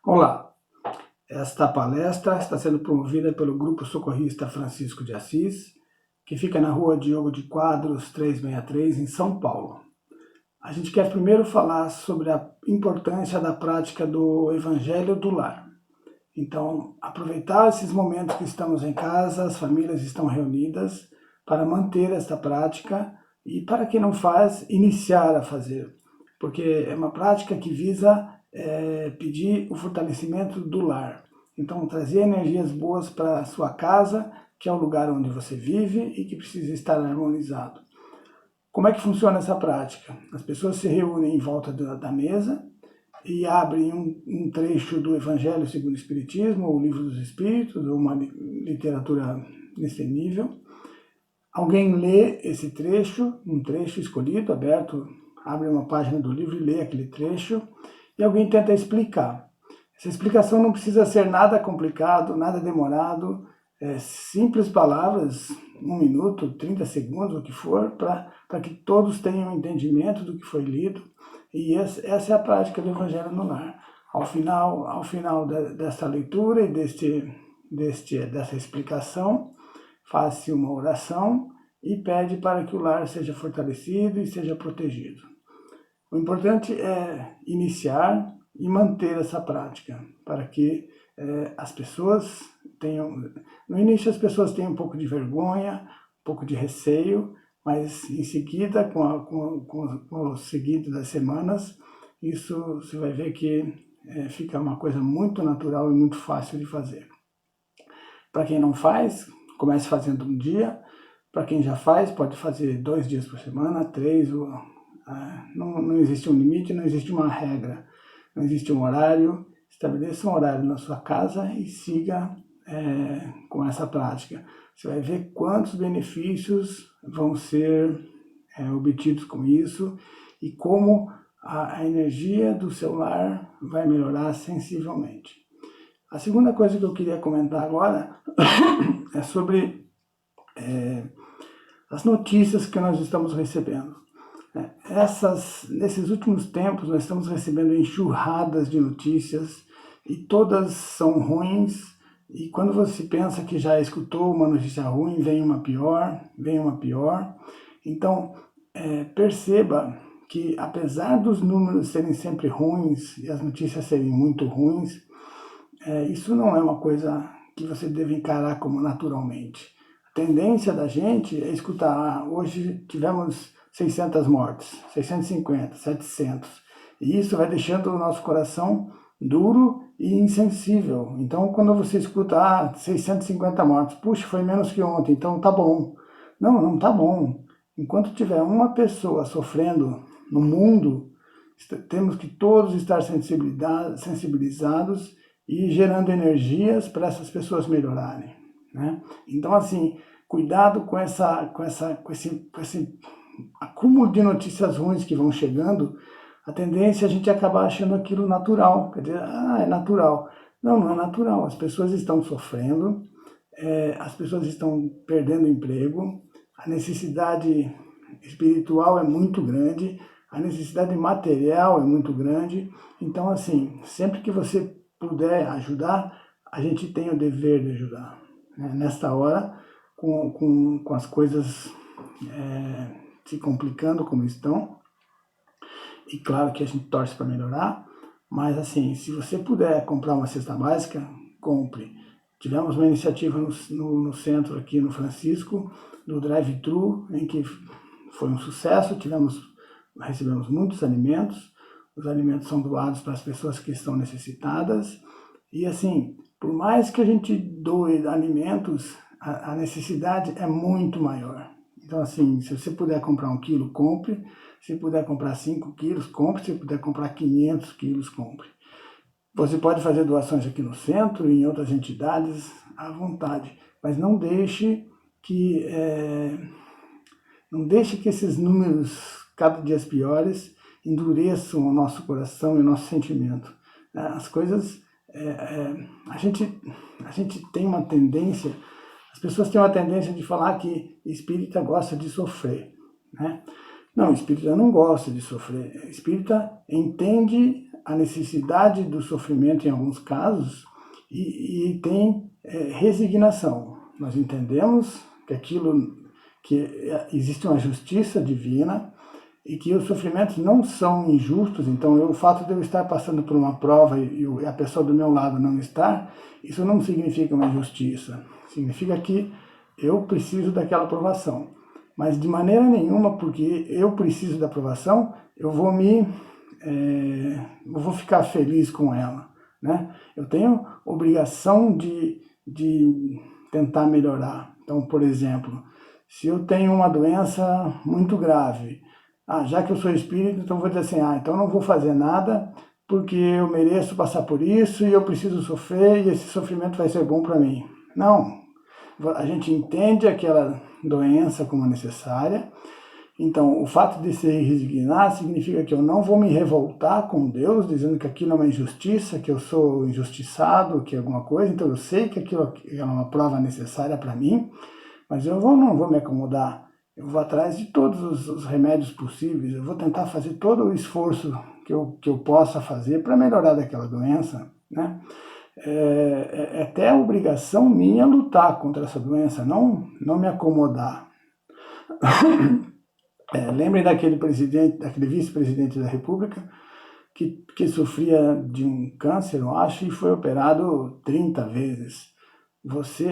Olá, esta palestra está sendo promovida pelo Grupo Socorrista Francisco de Assis, que fica na rua Diogo de Quadros, 363, em São Paulo. A gente quer primeiro falar sobre a importância da prática do Evangelho do Lar. Então, aproveitar esses momentos que estamos em casa, as famílias estão reunidas, para manter esta prática e, para quem não faz, iniciar a fazer, porque é uma prática que visa pedir o fortalecimento do lar. Então, trazer energias boas para a sua casa, que é o lugar onde você vive e que precisa estar harmonizado. Como é que funciona essa prática? As pessoas se reúnem em volta da mesa e abrem um trecho do Evangelho segundo o Espiritismo, ou o Livro dos Espíritos, ou uma literatura nesse nível. Alguém lê esse trecho, um trecho escolhido, aberto, abre uma página do livro e lê aquele trecho, e alguém tenta explicar. Essa explicação não precisa ser nada complicado, nada demorado, simples palavras, 1 minuto, 30 segundos, o que for, para que todos tenham entendimento do que foi lido. E essa é a prática do Evangelho no Lar. Ao final dessa leitura e dessa explicação, faz-se uma oração e pede para que o lar seja fortalecido e seja protegido. O importante é iniciar e manter essa prática, para que as pessoas tenham... No início as pessoas têm um pouco de vergonha, um pouco de receio, mas em seguida, com o seguido das semanas, isso você vai ver que fica uma coisa muito natural e muito fácil de fazer. Para quem não faz, comece fazendo um dia. Para quem já faz, pode fazer 2 dias por semana, 3, não existe um limite, não existe uma regra, não existe um horário. Estabeleça um horário na sua casa e siga com essa prática. Você vai ver quantos benefícios vão ser obtidos com isso e como a energia do seu lar vai melhorar sensivelmente. A segunda coisa que eu queria comentar agora é sobre as notícias que nós estamos recebendo. Nesses últimos tempos, nós estamos recebendo enxurradas de notícias e todas são ruins. E quando você pensa que já escutou uma notícia ruim, vem uma pior. Então, perceba que, apesar dos números serem sempre ruins e as notícias serem muito ruins, isso não é uma coisa que você deve encarar como naturalmente. A tendência da gente é escutar, hoje tivemos 600 mortes, 650, 700, e isso vai deixando o nosso coração duro e insensível. Então, quando você escuta 650 mortes, puxa, foi menos que ontem, então tá bom. Não tá bom. Enquanto tiver uma pessoa sofrendo no mundo, temos que todos estar sensibilizados e gerando energias para essas pessoas melhorarem, né? Então, assim, cuidado com esse acúmulo de notícias ruins que vão chegando. A tendência é a gente acabar achando aquilo natural, quer dizer, é natural. Não é natural. As pessoas estão sofrendo, as pessoas estão perdendo emprego, a necessidade espiritual é muito grande, a necessidade material é muito grande. Então, assim, sempre que você puder ajudar, a gente tem o dever de ajudar. Nesta hora, com as coisas se complicando como estão, e claro que a gente torce para melhorar, mas assim, se você puder comprar uma cesta básica, compre. Tivemos uma iniciativa no centro aqui no Francisco, do drive-thru, em que foi um sucesso, recebemos muitos alimentos. Os alimentos são doados para as pessoas que estão necessitadas. E assim, por mais que a gente doe alimentos, a necessidade é muito maior. Então assim, se você puder comprar 1 quilo, compre. Se puder comprar 5 quilos, compre. Se puder comprar 500 quilos, compre. Você pode fazer doações aqui no centro e em outras entidades à vontade. Mas não deixe que esses números cada dia piores endureçam o nosso coração e o nosso sentimento. As coisas... a gente tem uma tendência... As pessoas têm uma tendência de falar que espírita gosta de sofrer, né? Não, o espírita não gosta de sofrer. O espírita entende a necessidade do sofrimento em alguns casos e tem resignação. Nós entendemos que existe uma justiça divina e que os sofrimentos não são injustos. Então, o fato de eu estar passando por uma prova e a pessoa do meu lado não estar, isso não significa uma injustiça. Significa que eu preciso daquela aprovação. Mas de maneira nenhuma, porque eu preciso da aprovação, eu vou ficar feliz com ela, né? Eu tenho obrigação de tentar melhorar. Então, por exemplo, se eu tenho uma doença muito grave, já que eu sou espírita, então vou dizer assim, então não vou fazer nada porque eu mereço passar por isso e eu preciso sofrer e esse sofrimento vai ser bom para mim. Não, a gente entende aquela doença como necessária. Então, o fato de se resignar significa que eu não vou me revoltar com Deus, dizendo que aquilo é uma injustiça, que eu sou injustiçado, que é alguma coisa. Então, eu sei que aquilo é uma prova necessária para mim, mas eu não vou me acomodar. Eu vou atrás de todos os remédios possíveis, eu vou tentar fazer todo o esforço que eu possa fazer para melhorar daquela doença, né? É até a obrigação minha lutar contra essa doença, não me acomodar. Lembrem daquele vice-presidente da República que sofria de um câncer, eu acho, e foi operado 30 vezes.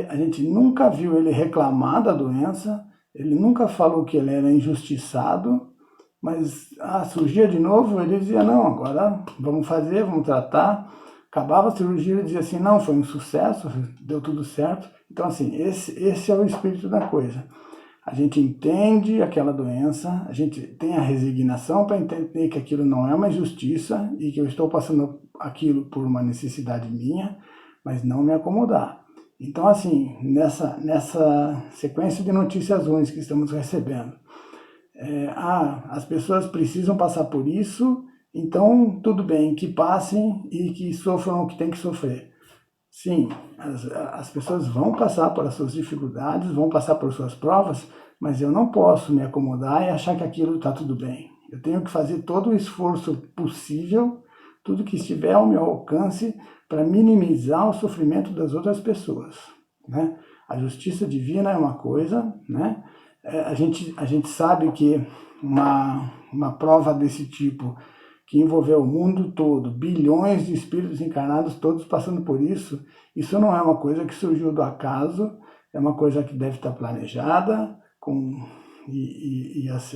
A gente nunca viu ele reclamar da doença, ele nunca falou que ele era injustiçado, mas surgia de novo, ele dizia, não, agora vamos tratar. Acabava a cirurgia, ele dizia assim, não, foi um sucesso, deu tudo certo. Então, assim, esse é o espírito da coisa. A gente entende aquela doença, a gente tem a resignação para entender que aquilo não é uma injustiça e que eu estou passando aquilo por uma necessidade minha, mas não me acomodar. Então, assim, nessa sequência de notícias ruins que estamos recebendo, as pessoas precisam passar por isso, então tudo bem, que passem e que sofram o que tem que sofrer. Sim, as pessoas vão passar por as suas dificuldades, vão passar por suas provas, mas eu não posso me acomodar e achar que aquilo está tudo bem. Eu tenho que fazer todo o esforço possível, tudo que estiver ao meu alcance, para minimizar o sofrimento das outras pessoas, né? A justiça divina é uma coisa, né? A gente sabe que uma prova desse tipo, que envolveu o mundo todo, bilhões de espíritos encarnados, todos passando por isso não é uma coisa que surgiu do acaso, é uma coisa que deve estar planejada,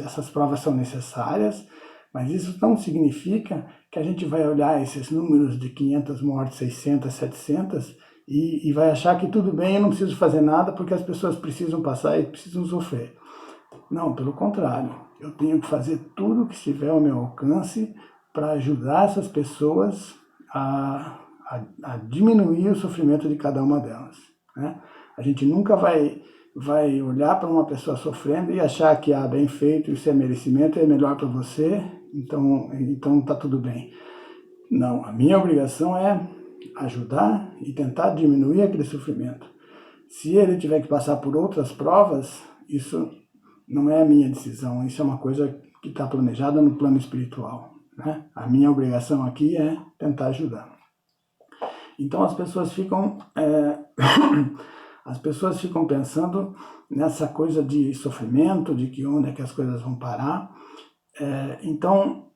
essas provas são necessárias, mas isso não significa que a gente vai olhar esses números de 500 mortes, 600, 700 e vai achar que tudo bem, eu não preciso fazer nada porque as pessoas precisam passar e precisam sofrer. Não, pelo contrário, eu tenho que fazer tudo o que estiver ao meu alcance para ajudar essas pessoas a diminuir o sofrimento de cada uma delas, né? A gente nunca vai olhar para uma pessoa sofrendo e achar que bem feito, isso é merecimento, é melhor para você, então tá tudo bem. Não, a minha obrigação é ajudar e tentar diminuir aquele sofrimento. Se ele tiver que passar por outras provas, isso não é a minha decisão, isso é uma coisa que está planejada no plano espiritual, né? A minha obrigação aqui é tentar ajudar. Então as pessoas ficam pensando nessa coisa de sofrimento, de que onde é que as coisas vão parar. Então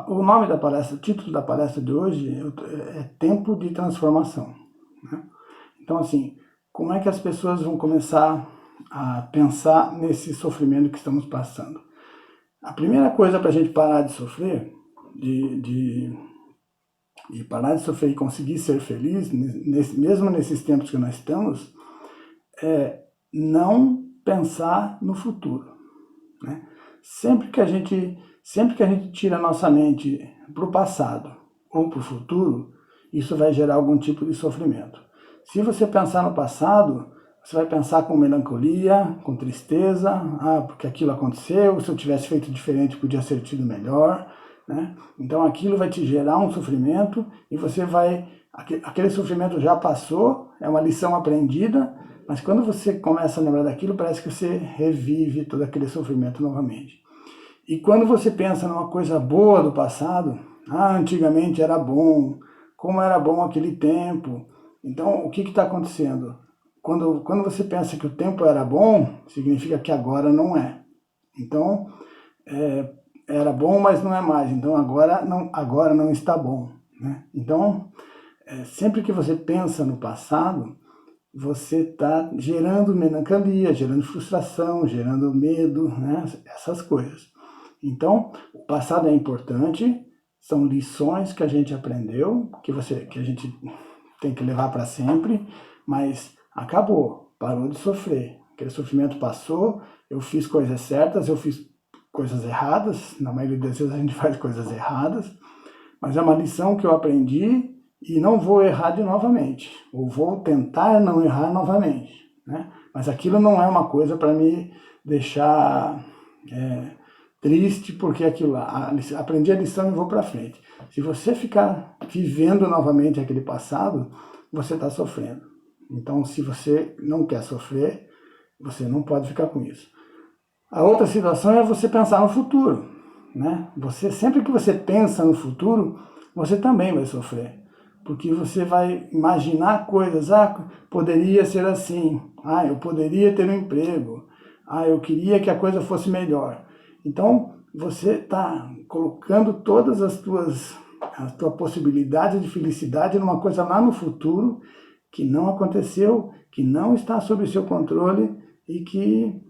o nome da palestra, o título da palestra de hoje é Tempo de Transformação, né? Então, assim, como é que as pessoas vão começar a pensar nesse sofrimento que estamos passando? A primeira coisa para a gente parar de sofrer, de parar de sofrer e conseguir ser feliz, mesmo nesses tempos que nós estamos, é não pensar no futuro, né? Sempre que a gente tira a nossa mente para o passado ou para o futuro, isso vai gerar algum tipo de sofrimento. Se você pensar no passado, você vai pensar com melancolia, com tristeza, porque aquilo aconteceu, se eu tivesse feito diferente podia ser tido melhor, né? Então aquilo vai te gerar um sofrimento e você aquele sofrimento já passou, é uma lição aprendida, Mas quando você começa a lembrar daquilo, parece que você revive todo aquele sofrimento novamente. E quando você pensa numa coisa boa do passado, antigamente era bom, como era bom aquele tempo. Então, o que está acontecendo? Quando você pensa que o tempo era bom, significa que agora não é. Então, era bom, mas não é mais. Então, agora não está bom, né? Então, sempre que você pensa no passado, você está gerando melancolia, gerando frustração, gerando medo, né? Essas coisas. Então, o passado é importante, são lições que a gente aprendeu, que a gente tem que levar para sempre, mas acabou, parou de sofrer. Aquele sofrimento passou, eu fiz coisas certas, eu fiz coisas erradas, na maioria das vezes a gente faz coisas erradas, mas é uma lição que eu aprendi e não vou errar novamente, ou vou tentar não errar novamente, né? Mas aquilo não é uma coisa para me deixar triste, porque aquilo lá, aprendi a lição e vou para frente. Se você ficar vivendo novamente aquele passado, você está sofrendo. Então, se você não quer sofrer, você não pode ficar com isso. A outra situação é você pensar no futuro, né? Sempre que você pensa no futuro, você também vai sofrer. Porque você vai imaginar coisas, poderia ser assim, eu poderia ter um emprego, eu queria que a coisa fosse melhor. Então, você está colocando todas a tua possibilidade de felicidade numa coisa lá no futuro que não aconteceu, que não está sob seu controle e que,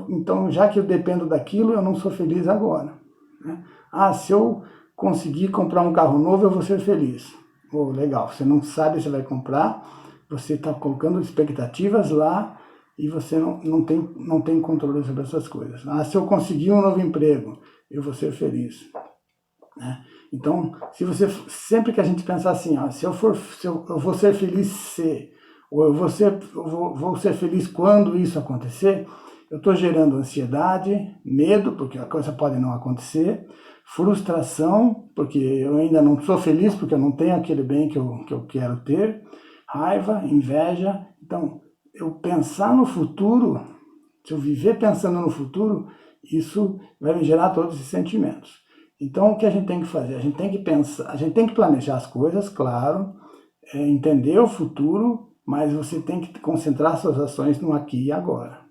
então, já que eu dependo daquilo, eu não sou feliz agora, né? Se eu conseguir comprar um carro novo, eu vou ser feliz. Legal, você não sabe se vai comprar, você está colocando expectativas lá e você não tem controle sobre essas coisas. Se eu conseguir um novo emprego, eu vou ser feliz, né? Então, sempre que a gente pensar assim, eu vou ser feliz se, ou eu vou ser feliz quando isso acontecer, eu estou gerando ansiedade, medo, porque a coisa pode não acontecer, frustração, porque eu ainda não sou feliz, porque eu não tenho aquele bem que eu quero ter, raiva, inveja. Então, eu pensar no futuro, se eu viver pensando no futuro, isso vai me gerar todos esses sentimentos. Então, o que a gente tem que fazer? A gente tem que pensar, a gente tem que planejar as coisas, claro, entender o futuro, mas você tem que concentrar suas ações no aqui e agora,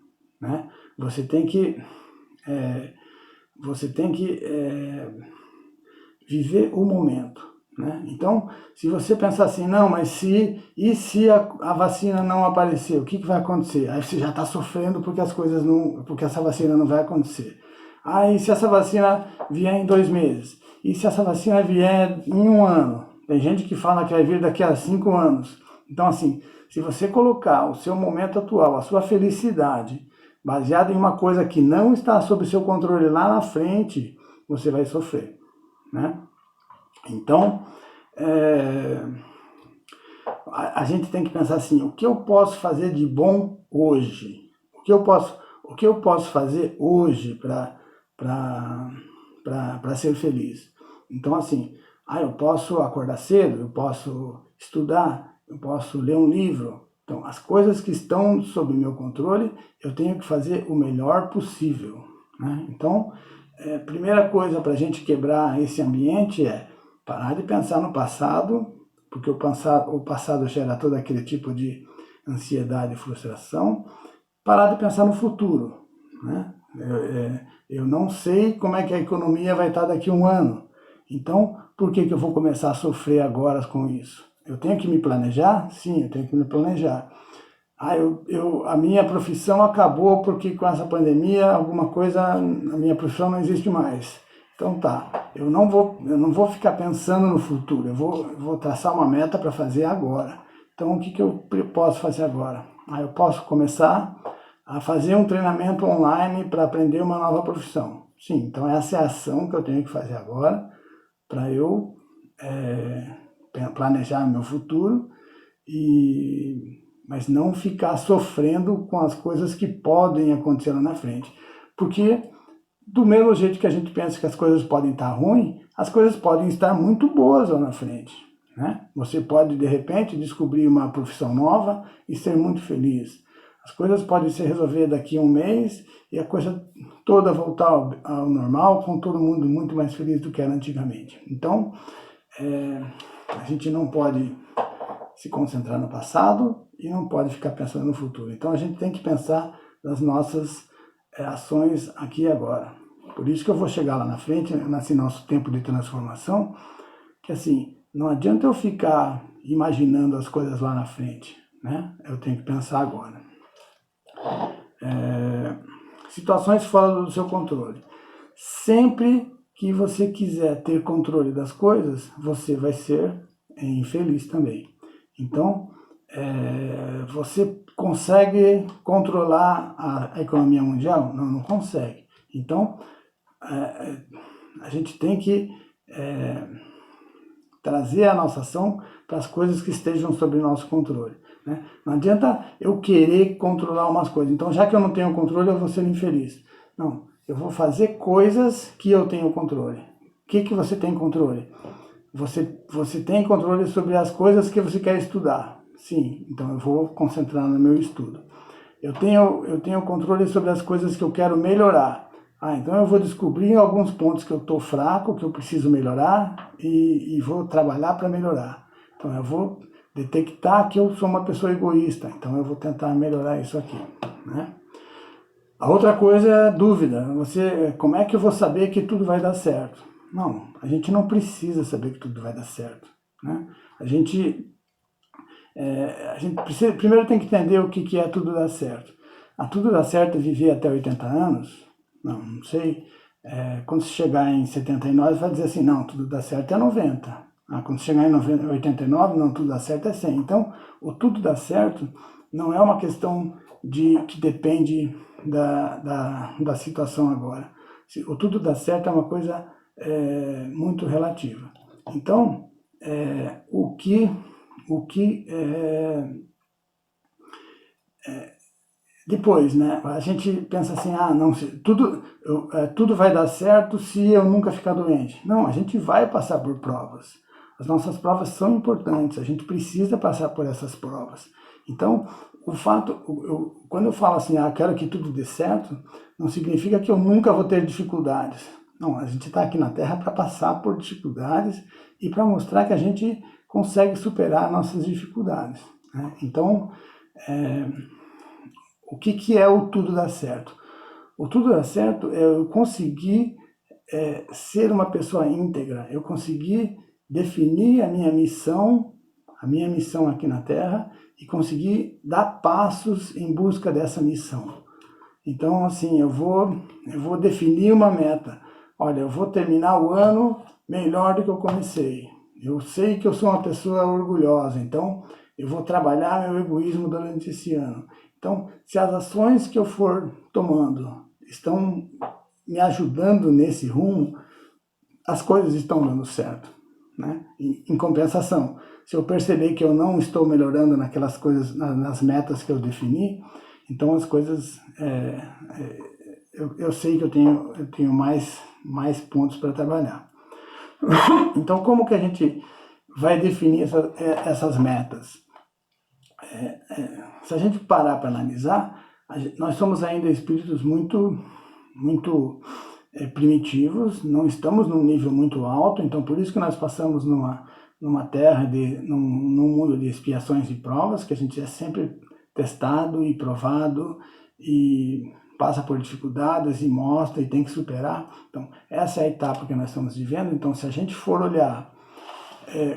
né? Você tem que viver o momento, né? Então, se você pensar assim, não, mas se a vacina não aparecer, o que vai acontecer? Aí você já está sofrendo porque essa vacina não vai acontecer. E se essa vacina vier em 2 meses? E se essa vacina vier em 1 ano? Tem gente que fala que vai vir daqui a 5 anos. Então, assim, se você colocar o seu momento atual, a sua felicidade, baseado em uma coisa que não está sob seu controle lá na frente, você vai sofrer, né? Então, a gente tem que pensar assim, o que eu posso fazer de bom hoje? O que eu posso fazer hoje para ser feliz? Então, assim, eu posso acordar cedo, eu posso estudar, eu posso ler um livro. Então, as coisas que estão sob meu controle, eu tenho que fazer o melhor possível, né? Então, a primeira coisa para a gente quebrar esse ambiente é parar de pensar no passado, porque o passado gera todo aquele tipo de ansiedade e frustração. Parar de pensar no futuro, né? Eu não sei como é que a economia vai estar daqui a 1 ano. Então, por que eu vou começar a sofrer agora com isso? Eu tenho que me planejar? Sim, eu tenho que me planejar. A minha profissão acabou porque com essa pandemia, a minha profissão não existe mais. Então eu não vou ficar pensando no futuro, eu vou traçar uma meta para fazer agora. Então, o que eu posso fazer agora? Eu posso começar a fazer um treinamento online para aprender uma nova profissão. Sim, então essa é a ação que eu tenho que fazer agora para eu planejar meu futuro, mas não ficar sofrendo com as coisas que podem acontecer lá na frente. Porque do mesmo jeito que a gente pensa que as coisas podem estar ruins, as coisas podem estar muito boas lá na frente, né? Você pode, de repente, descobrir uma profissão nova e ser muito feliz. As coisas podem se resolver daqui a um mês e a coisa toda voltar ao normal, com todo mundo muito mais feliz do que era antigamente. Então, a gente não pode se concentrar no passado e não pode ficar pensando no futuro. Então, a gente tem que pensar nas nossas ações aqui e agora. Por isso que eu vou chegar lá na frente, nesse nosso tempo de transformação, que assim, não adianta eu ficar imaginando as coisas lá na frente, né? Eu tenho que pensar agora. Situações fora do seu controle. Sempre que você quiser ter controle das coisas, você vai ser infeliz também. Então, você consegue controlar a economia mundial? Não, não consegue. Então, a gente tem que trazer a nossa ação para as coisas que estejam sob nosso controle, né? Não adianta eu querer controlar umas coisas. Então, já que eu não tenho controle, eu vou ser infeliz. Não, eu vou fazer coisas que eu tenho controle. O que você tem controle? Você tem controle sobre as coisas que você quer estudar. Sim, então eu vou concentrar no meu estudo. Eu tenho controle sobre as coisas que eu quero melhorar. Então eu vou descobrir alguns pontos que eu estou fraco, que eu preciso melhorar e vou trabalhar para melhorar. Então eu vou detectar que eu sou uma pessoa egoísta, então eu vou tentar melhorar isso aqui, né? A outra coisa é a dúvida. Como é que eu vou saber que tudo vai dar certo? Não, a gente não precisa saber que tudo vai dar certo, né? A gente precisa, primeiro tem que entender o que é tudo dar certo. Tudo dar certo é viver até 80 anos? Não sei. Quando você chegar em 79, vai dizer assim, não, tudo dá certo é 90. Quando chegar em 89, não, tudo dá certo é 100. Então, o tudo dá certo não é uma questão que depende da situação agora. O tudo dá certo é uma coisa muito relativa. Então, depois, né, a gente pensa assim, não, tudo vai dar certo se eu nunca ficar doente. Não, a gente vai passar por provas. As nossas provas são importantes, a gente precisa passar por essas provas. Então, quando eu falo assim, quero que tudo dê certo, não significa que eu nunca vou ter dificuldades. Não, a gente está aqui na Terra para passar por dificuldades e para mostrar que a gente consegue superar nossas dificuldades, né? Então, o que é o tudo dar certo? O tudo dar certo é eu conseguir ser uma pessoa íntegra, eu conseguir definir a minha missão aqui na Terra e conseguir dar passos em busca dessa missão. Então, assim, eu vou definir uma meta. Olha, eu vou terminar o ano melhor do que eu comecei. Eu sei que eu sou uma pessoa orgulhosa, então eu vou trabalhar meu egoísmo durante esse ano. Então, se as ações que eu for tomando estão me ajudando nesse rumo, as coisas estão dando certo, né? Em compensação, se eu perceber que eu não estou melhorando naquelas coisas, nas metas que eu defini, então as coisas, eu sei que eu tenho mais pontos para trabalhar. Então, como que a gente vai definir essas metas? Se a gente parar para analisar, nós somos ainda espíritos muito primitivos, não estamos num nível muito alto, então por isso que nós passamos numa terra, num mundo de expiações e provas, que a gente é sempre testado e provado e passa por dificuldades e mostra e tem que superar. Então essa é a etapa que nós estamos vivendo. Então se a gente for olhar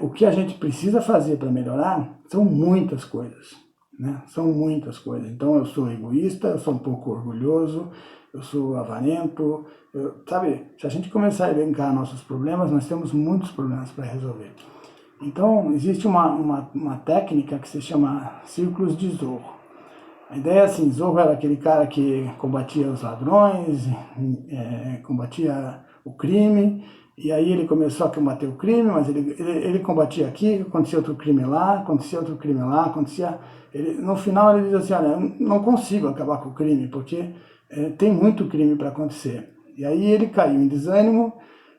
o que a gente precisa fazer para melhorar, são muitas coisas, né? São muitas coisas. Então eu sou egoísta, eu sou um pouco orgulhoso, eu sou avarento, sabe? Se a gente começar a elencar nossos problemas, nós temos muitos problemas para resolver. Então existe uma técnica que se chama círculos de Zorro. A ideia é assim, Zorro era aquele cara que combatia os ladrões, combatia o crime, e aí ele começou a combater o crime, mas ele combatia aqui, acontecia outro crime lá, no final ele diz assim, olha, eu não consigo acabar com o crime, porque tem muito crime para acontecer. E aí ele caiu em desânimo,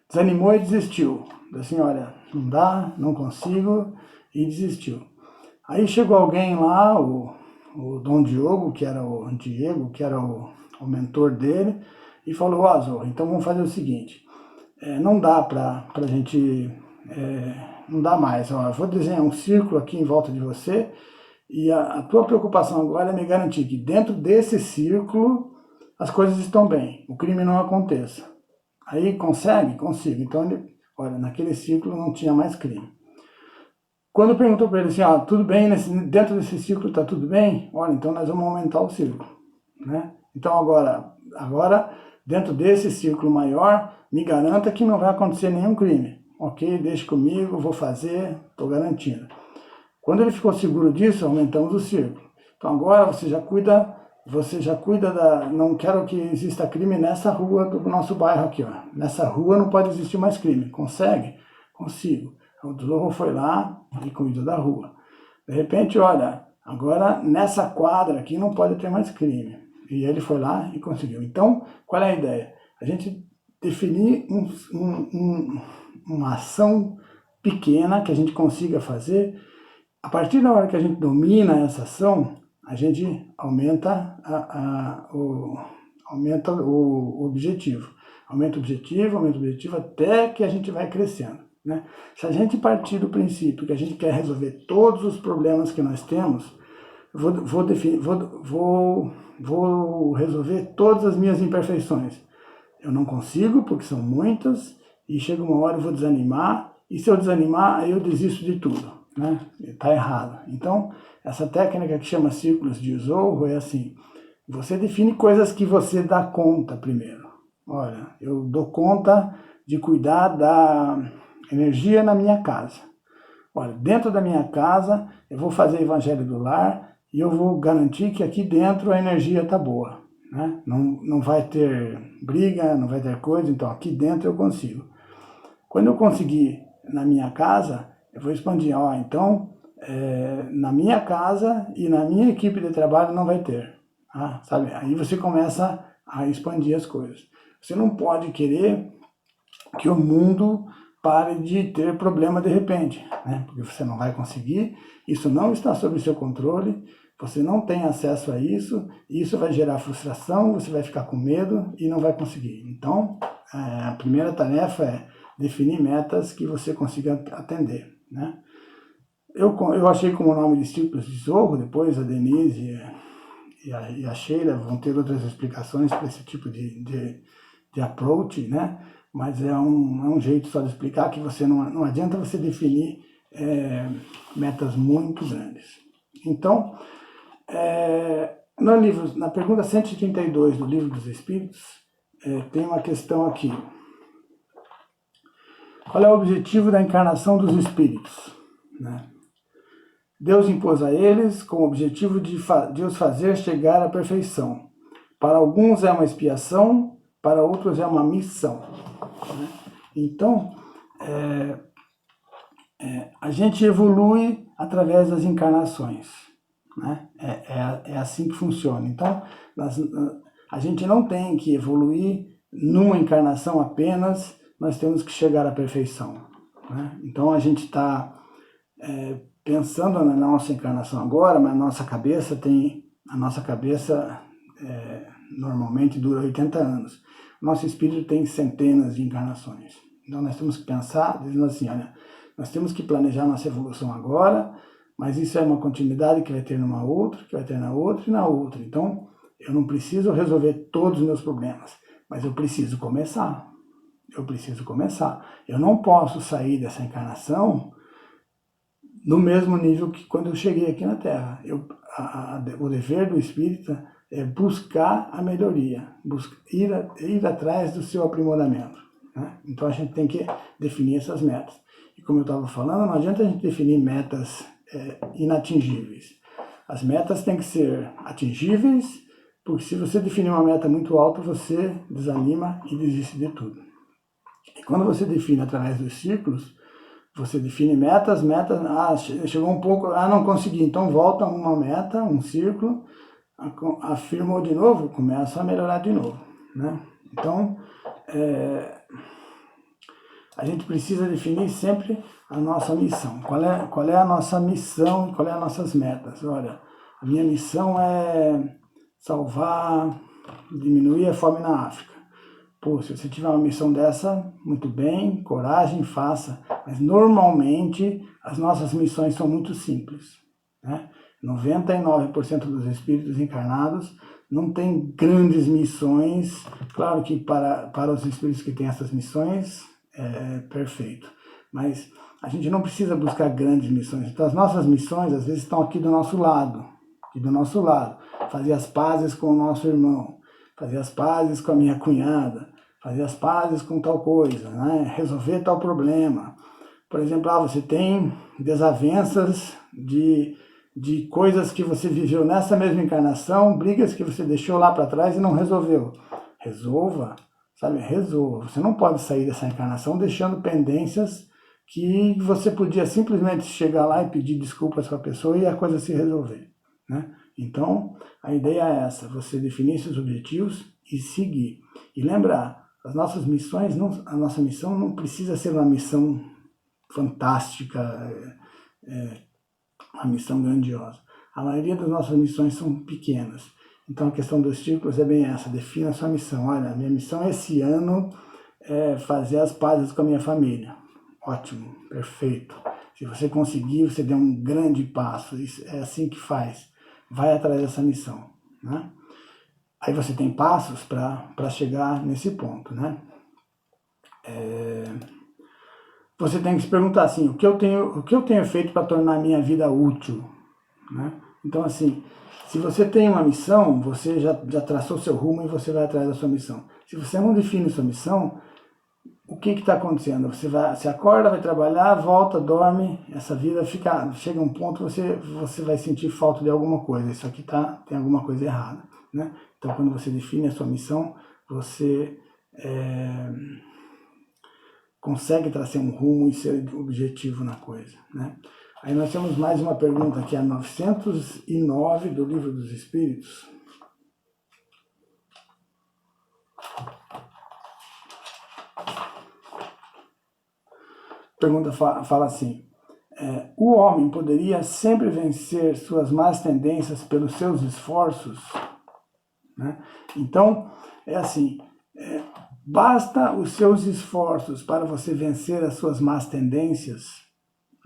desanimou e desistiu. Assim, olha, não dá, não consigo, e desistiu. Aí chegou alguém lá, o o Dom Diogo, que era o Diego, que era o mentor dele, e falou, ó, Zorro, então vamos fazer o seguinte, não dá pra gente, não dá mais, ó, eu vou desenhar um círculo aqui em volta de você, e a tua preocupação agora é me garantir que dentro desse círculo as coisas estão bem, o crime não aconteça. Aí consegue? Consigo. Então, olha, naquele círculo não tinha mais crime. Quando perguntou para ele assim, tudo bem, dentro desse círculo está tudo bem? Olha, então nós vamos aumentar o círculo, né? Então agora, dentro desse círculo maior, me garanta que não vai acontecer nenhum crime. Ok, deixe comigo, vou fazer, estou garantindo. Quando ele ficou seguro disso, aumentamos o círculo. Então agora você já cuida não quero que exista crime nessa rua do nosso bairro aqui, ó. Nessa rua não pode existir mais crime. Consegue? Consigo. O Zorro foi lá e cuidou da rua. De repente, olha, agora nessa quadra aqui não pode ter mais crime. E ele foi lá e conseguiu. Então, qual é a ideia? A gente definir uma ação pequena que a gente consiga fazer. A partir da hora que a gente domina essa ação, a gente aumenta o objetivo. Aumenta o objetivo até que a gente vai crescendo, né? Se a gente partir do princípio que a gente quer resolver todos os problemas que nós temos, vou resolver todas as minhas imperfeições. Eu não consigo, porque são muitas, e chega uma hora eu vou desanimar, e se eu desanimar, aí eu desisto de tudo, né? Está errado. Então, essa técnica que chama círculos de Zorro é assim, você define coisas que você dá conta primeiro. Olha, eu dou conta de cuidar da energia na minha casa. Olha, dentro da minha casa, eu vou fazer evangelho do lar e eu vou garantir que aqui dentro a energia está boa, né? Não vai ter briga, não vai ter coisa, então aqui dentro eu consigo. Quando eu conseguir na minha casa, eu vou expandir. Então, na minha casa e na minha equipe de trabalho não vai ter. Sabe? Aí você começa a expandir as coisas. Você não pode querer que o mundo pare de ter problema de repente, né? Porque você não vai conseguir, isso não está sob seu controle, você não tem acesso a isso, e isso vai gerar frustração, você vai ficar com medo e não vai conseguir. Então, a primeira tarefa é definir metas que você consiga atender, né? Eu achei como nome de círculos de Zorro, depois a Denise e a Sheila vão ter outras explicações para esse tipo de approach, né? Mas é um jeito só de explicar que você não adianta você definir metas muito grandes. Então, na pergunta 132 do Livro dos Espíritos, tem uma questão aqui. Qual é o objetivo da encarnação dos espíritos, né? Deus impôs a eles com o objetivo de os fazer chegar à perfeição. Para alguns é uma expiação, para outros é uma missão, né? Então, a gente evolui através das encarnações, né? É assim que funciona. Então, a gente não tem que evoluir numa encarnação apenas, nós temos que chegar à perfeição, né? Então, a gente está pensando na nossa encarnação agora, mas a nossa cabeça normalmente dura 80 anos. Nosso espírito tem centenas de encarnações. Então nós temos que pensar, dizendo assim, olha, nós temos que planejar nossa evolução agora, mas isso é uma continuidade que vai ter numa outra, que vai ter na outra e na outra. Então, eu não preciso resolver todos os meus problemas, mas eu preciso começar. Eu não posso sair dessa encarnação no mesmo nível que quando eu cheguei aqui na Terra. O dever do espírita é buscar a melhoria, ir atrás do seu aprimoramento, né? Então a gente tem que definir essas metas. E como eu estava falando, não adianta a gente definir metas inatingíveis. As metas têm que ser atingíveis, porque se você definir uma meta muito alta, você desanima e desiste de tudo. E quando você define através dos círculos, você define metas, chegou um pouco, não consegui, então volta uma meta, um círculo, afirmou de novo, começa a melhorar de novo, né? Então, a gente precisa definir sempre a nossa missão. Qual é a nossa missão, qual é as nossas metas? Olha, a minha missão é salvar, diminuir a fome na África. Pô, se você tiver uma missão dessa, muito bem, coragem, faça. Mas normalmente as nossas missões são muito simples, né? 99% dos espíritos encarnados não tem grandes missões. Claro que para os espíritos que têm essas missões é perfeito, mas a gente não precisa buscar grandes missões. Então as nossas missões às vezes estão aqui do nosso lado, fazer as pazes com o nosso irmão, fazer as pazes com a minha cunhada, fazer as pazes com tal coisa, né? Resolver tal problema. Por exemplo, você tem desavenças de coisas que você viveu nessa mesma encarnação, brigas que você deixou lá para trás e não resolveu. Resolva, sabe? Resolva. Você não pode sair dessa encarnação deixando pendências que você podia simplesmente chegar lá e pedir desculpas para a pessoa e a coisa se resolver, né? Então, a ideia é essa, você definir seus objetivos e seguir. E lembrar, as nossas missões, a nossa missão não precisa ser uma missão fantástica, uma missão grandiosa. A maioria das nossas missões são pequenas. Então a questão dos círculos é bem essa, defina a sua missão. Olha, a minha missão esse ano é fazer as pazes com a minha família. Ótimo, perfeito. Se você conseguir, você deu um grande passo. Isso é assim que faz. Vai atrás dessa missão, né? Aí você tem passos para chegar nesse ponto, né? Você tem que se perguntar assim, o que eu tenho feito para tornar a minha vida útil, né? Então assim, se você tem uma missão, você já traçou seu rumo e você vai atrás da sua missão. Se você não define sua missão, o que está acontecendo? Você acorda, vai trabalhar, volta, dorme, essa vida chega a um ponto você vai sentir falta de alguma coisa. Isso aqui tem alguma coisa errada, né? Então quando você define a sua missão, você consegue traçar um rumo e ser objetivo na coisa, né? Aí nós temos mais uma pergunta aqui, a 909 do Livro dos Espíritos. A pergunta fala assim, o homem poderia sempre vencer suas más tendências pelos seus esforços? Né? Então, é assim, basta os seus esforços para você vencer as suas más tendências,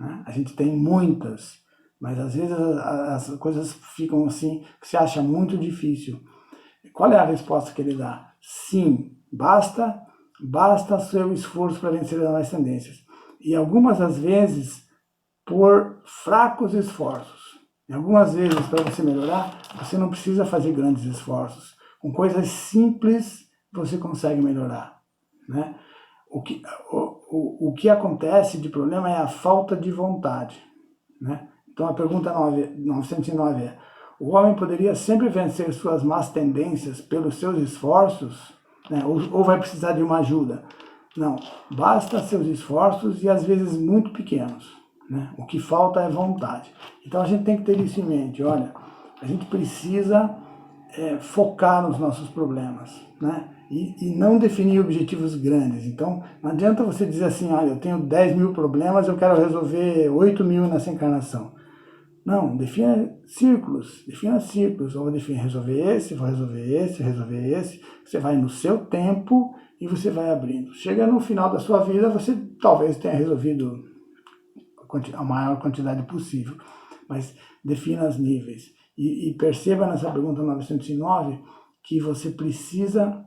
né? A gente tem muitas, mas às vezes as coisas ficam assim, que você acha muito difícil. Qual é a resposta que ele dá? Sim, basta seu esforço para vencer as más tendências. E algumas das vezes, por fracos esforços. E algumas vezes, para você melhorar, você não precisa fazer grandes esforços. Com coisas simples, você consegue melhorar, né? O que acontece de problema é a falta de vontade, né? Então a pergunta 909 é, o homem poderia sempre vencer suas más tendências pelos seus esforços, né? Ou vai precisar de uma ajuda? Não, basta seus esforços e às vezes muito pequenos, né? O que falta é vontade. Então a gente tem que ter isso em mente, olha, a gente precisa focar nos nossos problemas, né? E não definir objetivos grandes. Então, não adianta você dizer assim, olha, eu tenho 10 mil problemas, eu quero resolver 8 mil nessa encarnação. Não, defina círculos. Eu vou resolver esse, vou resolver esse. Você vai no seu tempo e você vai abrindo. Chega no final da sua vida, você talvez tenha resolvido a maior quantidade possível. Mas defina os níveis. E perceba nessa pergunta 909 que você precisa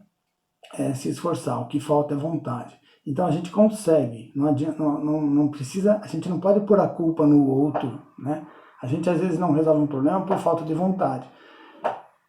se esforçar, o que falta é vontade. Então a gente consegue, não precisa, a gente não pode pôr a culpa no outro, né? A gente às vezes não resolve um problema por falta de vontade.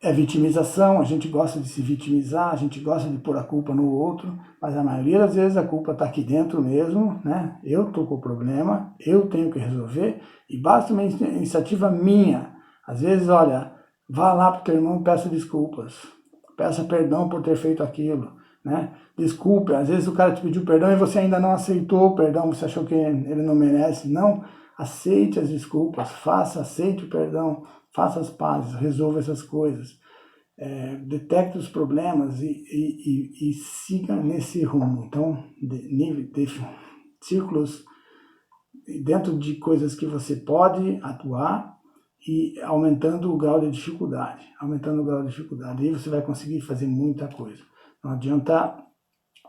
É vitimização, a gente gosta de se vitimizar, a gente gosta de pôr a culpa no outro, mas a maioria das vezes a culpa está aqui dentro mesmo, né? Eu estou com o problema, eu tenho que resolver, e basta uma iniciativa minha. Às vezes, olha, vá lá para o teu irmão e peça desculpas. Peça perdão por ter feito aquilo, né? Desculpe, às vezes o cara te pediu perdão e você ainda não aceitou o perdão, você achou que ele não merece. Não, aceite as desculpas, aceite o perdão, faça as pazes, resolva essas coisas. Detecte os problemas e siga nesse rumo. Então, círculos dentro de coisas que você pode atuar, e aumentando o grau de dificuldade. Aumentando o grau de dificuldade. Aí você vai conseguir fazer muita coisa. Não adianta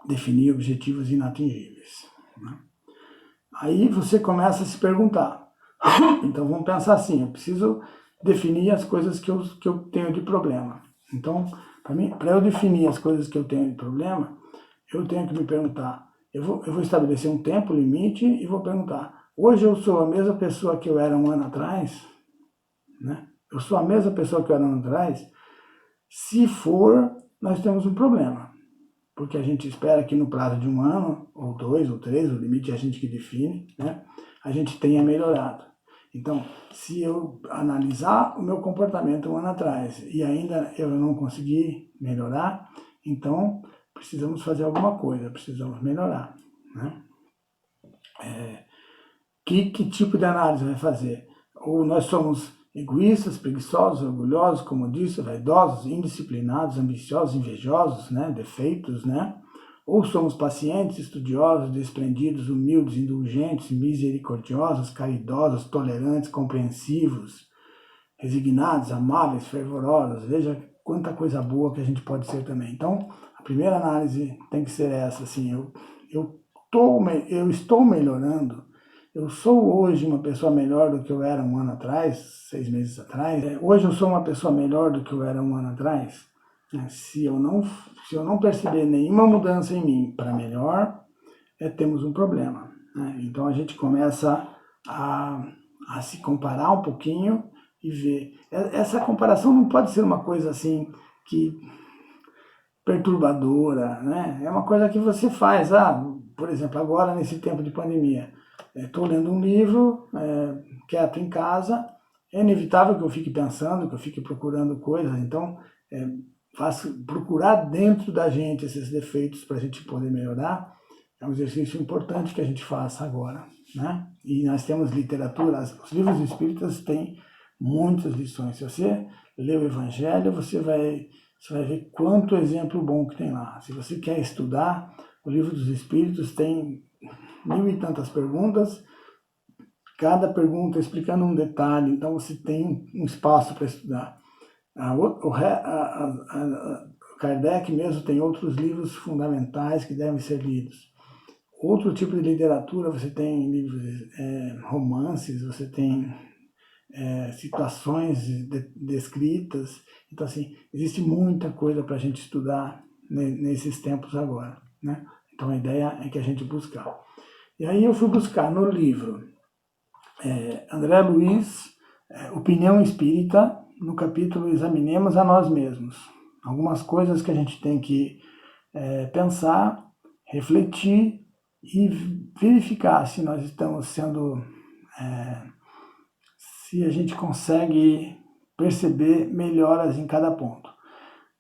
definir objetivos inatingíveis, né? Aí você começa a se perguntar. Então vamos pensar assim, eu preciso definir as coisas que eu tenho de problema. Então, para eu definir as coisas que eu tenho de problema, eu tenho que me perguntar, eu vou estabelecer um tempo limite e vou perguntar, hoje eu sou a mesma pessoa que eu era um ano atrás? Né? Eu sou a mesma pessoa que eu era um ano atrás? Se for, nós temos um problema. Porque a gente espera que no prazo de um ano, ou 2, ou 3, o limite é a gente que define, né, a gente tenha melhorado. Então, se eu analisar o meu comportamento um ano atrás e ainda eu não consegui melhorar, então precisamos fazer alguma coisa, precisamos melhorar, né? Que tipo de análise vai fazer? Ou nós somos egoístas, preguiçosos, orgulhosos, comodistas, vaidosos, indisciplinados, ambiciosos, invejosos, né? Defeitos, né? Ou somos pacientes, estudiosos, desprendidos, humildes, indulgentes, misericordiosos, caridosos, tolerantes, compreensivos, resignados, amáveis, fervorosos. Veja quanta coisa boa que a gente pode ser também. Então, a primeira análise tem que ser essa, assim, eu estou melhorando. Eu sou hoje uma pessoa melhor do que eu era um ano atrás, 6 meses atrás. Hoje eu sou uma pessoa melhor do que eu era um ano atrás. Se eu não perceber nenhuma mudança em mim para melhor, temos um problema, né? Então a gente começa a se comparar um pouquinho e ver. Essa comparação não pode ser uma coisa assim que perturbadora, né? É uma coisa que você faz. Por exemplo, agora nesse tempo de pandemia, estou lendo um livro, quieto em casa, é inevitável que eu fique pensando, que eu fique procurando coisas, então procurar dentro da gente esses defeitos para a gente poder melhorar, é um exercício importante que a gente faça agora, né? E nós temos literatura, os livros espíritas têm muitas lições. Se você lê o Evangelho, você vai ver quanto exemplo bom que tem lá. Se você quer estudar, o livro dos Espíritos tem 1000 e tantas perguntas, cada pergunta explicando um detalhe, então você tem um espaço para estudar. Kardec mesmo tem outros livros fundamentais que devem ser lidos. Outro tipo de literatura, você tem livros, romances, você tem situações descritas. Então, assim, existe muita coisa para a gente estudar nesses tempos agora, né? Então, a ideia é que a gente buscar. E aí eu fui buscar no livro André Luiz, Opinião Espírita, no capítulo Examinemos a Nós Mesmos. Algumas coisas que a gente tem que pensar, refletir e verificar se nós estamos sendo... se a gente consegue perceber melhoras em cada ponto.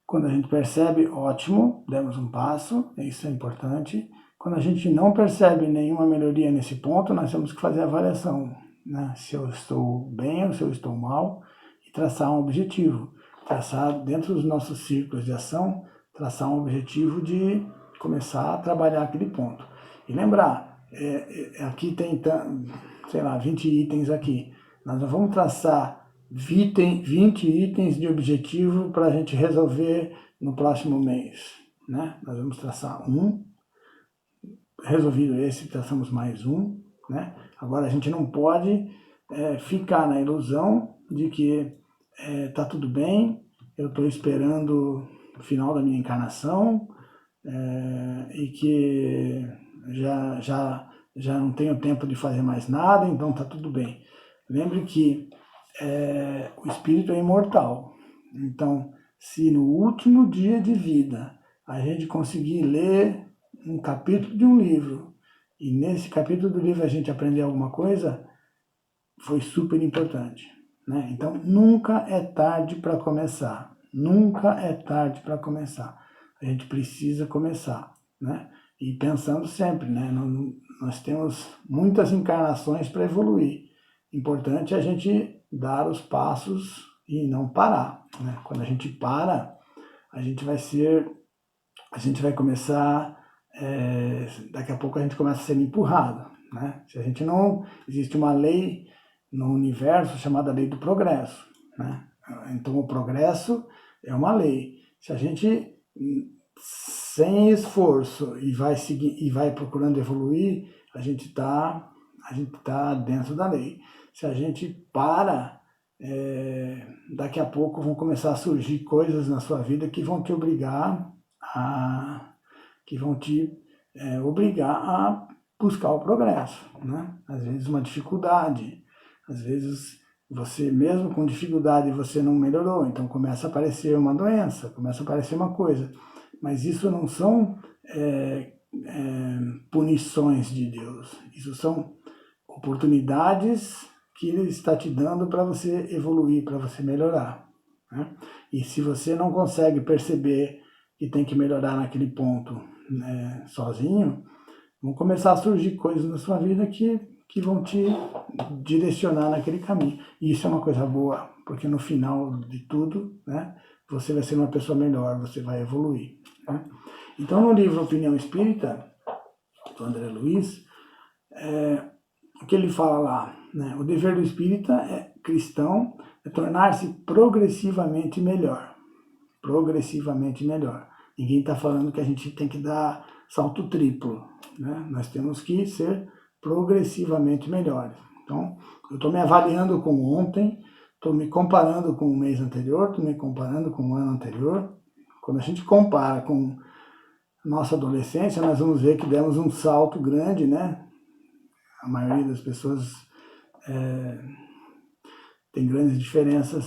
Quando a gente percebe, ótimo, demos um passo, isso é importante. Quando a gente não percebe nenhuma melhoria nesse ponto, nós temos que fazer a avaliação, né? Se eu estou bem ou se eu estou mal, e traçar um objetivo. Traçar dentro dos nossos círculos de ação, traçar um objetivo de começar a trabalhar aquele ponto. E lembrar, aqui tem, sei lá, 20 itens aqui. Nós não vamos traçar 20 itens de objetivo para a gente resolver no próximo mês, né? Nós vamos traçar resolvido esse, traçamos mais um, né? Agora a gente não pode ficar na ilusão de que tá tudo bem, eu estou esperando o final da minha encarnação e que já não tenho tempo de fazer mais nada, então tá tudo bem. Lembre que o espírito é imortal. Então, se no último dia de vida a gente conseguir ler um capítulo de um livro e nesse capítulo do livro a gente aprender alguma coisa, foi super importante, né? Então, nunca é tarde para começar. Nunca é tarde para começar. A gente precisa começar, né? E pensando sempre, né? Nós temos muitas encarnações para evoluir. Importante é a gente dar os passos e não parar, né? Quando a gente para, a gente vai começar, daqui a pouco a gente começa a ser empurrado, né? Se a gente não, existe uma lei no universo chamada lei do progresso, né? Então o progresso é uma lei. Se a gente, sem esforço, e vai seguir e vai procurando evoluir, a gente tá dentro da lei. Se a gente para, daqui a pouco vão começar a surgir coisas na sua vida que vão te obrigar a buscar o progresso, né? Às vezes uma dificuldade, às vezes você mesmo com dificuldade você não melhorou, então começa a aparecer uma doença, começa a aparecer uma coisa, mas isso não são punições de Deus, isso são oportunidades que Ele está te dando para você evoluir, para você melhorar, né? E se você não consegue perceber que tem que melhorar naquele ponto, né, sozinho, vão começar a surgir coisas na sua vida que vão te direcionar naquele caminho. E isso é uma coisa boa, porque no final de tudo, né, você vai ser uma pessoa melhor, você vai evoluir, né? Então, no livro Opinião Espírita, do André Luiz, o que ele fala lá, né? O dever do espírita cristão é tornar-se progressivamente melhor. Progressivamente melhor. Ninguém está falando que a gente tem que dar salto triplo, né? Nós temos que ser progressivamente melhores. Então, eu estou me avaliando com ontem, estou me comparando com o mês anterior, estou me comparando com o ano anterior. Quando a gente compara com nossa adolescência, nós vamos ver que demos um salto grande, né? A maioria das pessoas tem grandes diferenças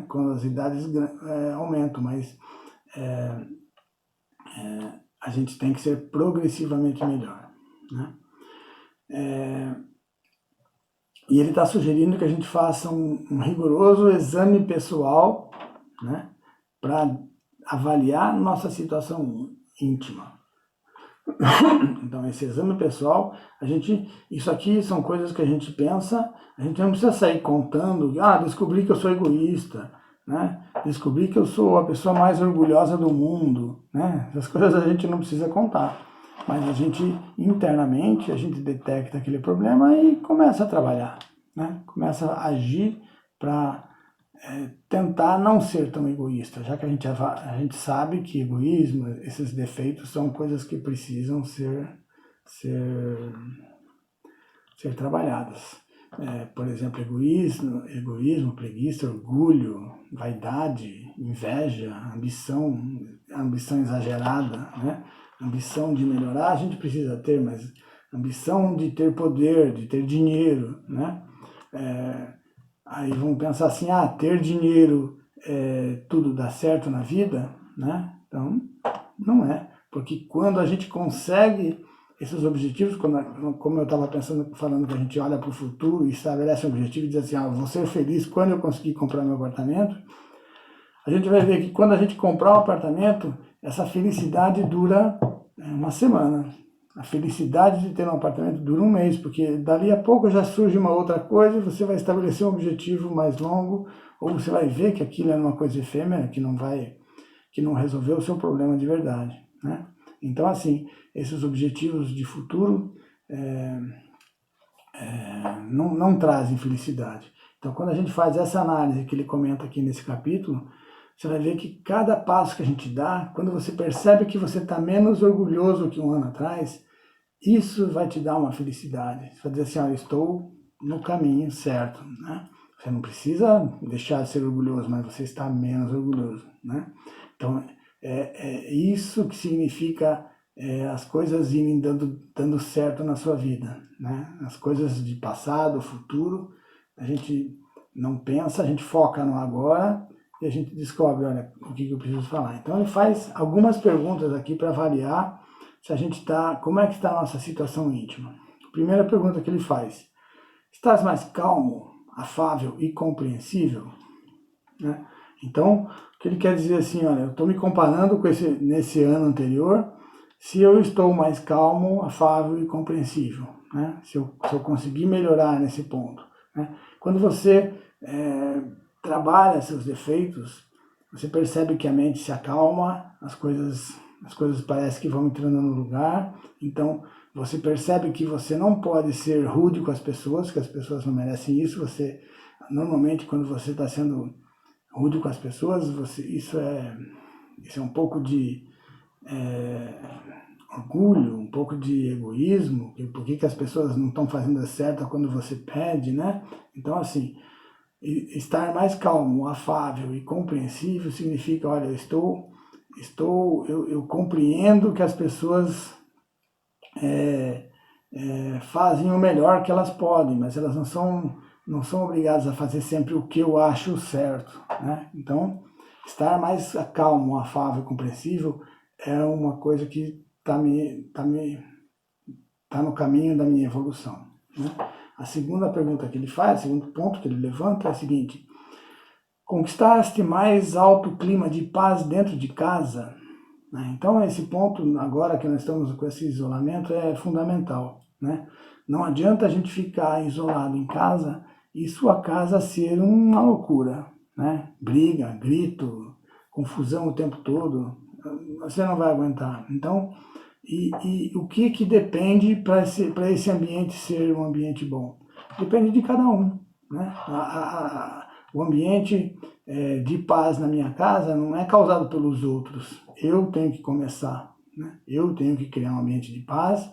quando as idades aumentam, mas a gente tem que ser progressivamente melhor, né? E ele está sugerindo que a gente faça um rigoroso exame pessoal, né, para avaliar nossa situação íntima. Então, esse exame pessoal, isso aqui são coisas que a gente pensa, a gente não precisa sair contando, descobri que eu sou egoísta, né? Descobri que eu sou a pessoa mais orgulhosa do mundo, né? Essas coisas a gente não precisa contar, mas a gente, internamente, a gente detecta aquele problema e começa a trabalhar, né? Começa a agir para tentar não ser tão egoísta, já que a gente sabe que egoísmo, esses defeitos são coisas que precisam ser trabalhadas. Por exemplo, egoísmo, preguiça, orgulho, vaidade, inveja, ambição exagerada, né? Ambição de melhorar a gente precisa ter, mas ambição de ter poder, de ter dinheiro, né? Aí vamos pensar assim, ter dinheiro tudo dá certo na vida, né? Então, não é. Porque quando a gente consegue esses objetivos, como eu estava falando que a gente olha para o futuro e estabelece um objetivo e diz assim, vou ser feliz quando eu conseguir comprar meu apartamento, a gente vai ver que quando a gente comprar um apartamento, essa felicidade dura uma semana. A felicidade de ter um apartamento dura um mês, porque dali a pouco já surge uma outra coisa e você vai estabelecer um objetivo mais longo, ou você vai ver que aquilo é uma coisa efêmera, que não resolveu o seu problema de verdade, né? Então, assim, esses objetivos de futuro não trazem felicidade. Então, quando a gente faz essa análise que ele comenta aqui nesse capítulo, você vai ver que cada passo que a gente dá, quando você percebe que você está menos orgulhoso que um ano atrás, isso vai te dar uma felicidade. Você vai dizer assim, estou no caminho certo, né? Você não precisa deixar de ser orgulhoso, mas você está menos orgulhoso, né? Então, é isso que significa as coisas irem dando certo na sua vida, né? As coisas de passado, futuro, a gente não pensa, a gente foca no agora e a gente descobre, olha, o que eu preciso falar. Então, ele faz algumas perguntas aqui para avaliar se a gente como é que está a nossa situação íntima. Primeira pergunta que ele faz: estás mais calmo, afável e compreensível? Né? Então, o que ele quer dizer assim, olha, eu estou me comparando com nesse ano anterior, se eu estou mais calmo, afável e compreensível, né? Se eu conseguir melhorar nesse ponto, né? Quando você trabalha seus defeitos, você percebe que a mente se acalma, as coisas parecem que vão entrando no lugar, então você percebe que você não pode ser rude com as pessoas, que as pessoas não merecem isso. Normalmente, quando você está sendo rude com as pessoas, isso é um pouco de orgulho, um pouco de egoísmo. Por que as pessoas não estão fazendo certo quando você pede, né? Então, assim, estar mais calmo, afável e compreensível significa, olha, eu compreendo que as pessoas fazem o melhor que elas podem, mas elas não são obrigadas a fazer sempre o que eu acho certo, né? Então, estar mais calmo, afável e compreensível é uma coisa que tá no caminho da minha evolução, né? A segunda pergunta que ele faz, o segundo ponto que ele levanta é o seguinte: conquistaste mais alto clima de paz dentro de casa? Então, esse ponto, agora que nós estamos com esse isolamento, é fundamental, né? Não adianta a gente ficar isolado em casa e sua casa ser uma loucura, né? Briga, grito, confusão o tempo todo, você não vai aguentar. Então, e o que depende para esse ambiente ser um ambiente bom? Depende de cada um, né? O ambiente de paz na minha casa não é causado pelos outros. Eu tenho que começar, né? Eu tenho que criar um ambiente de paz,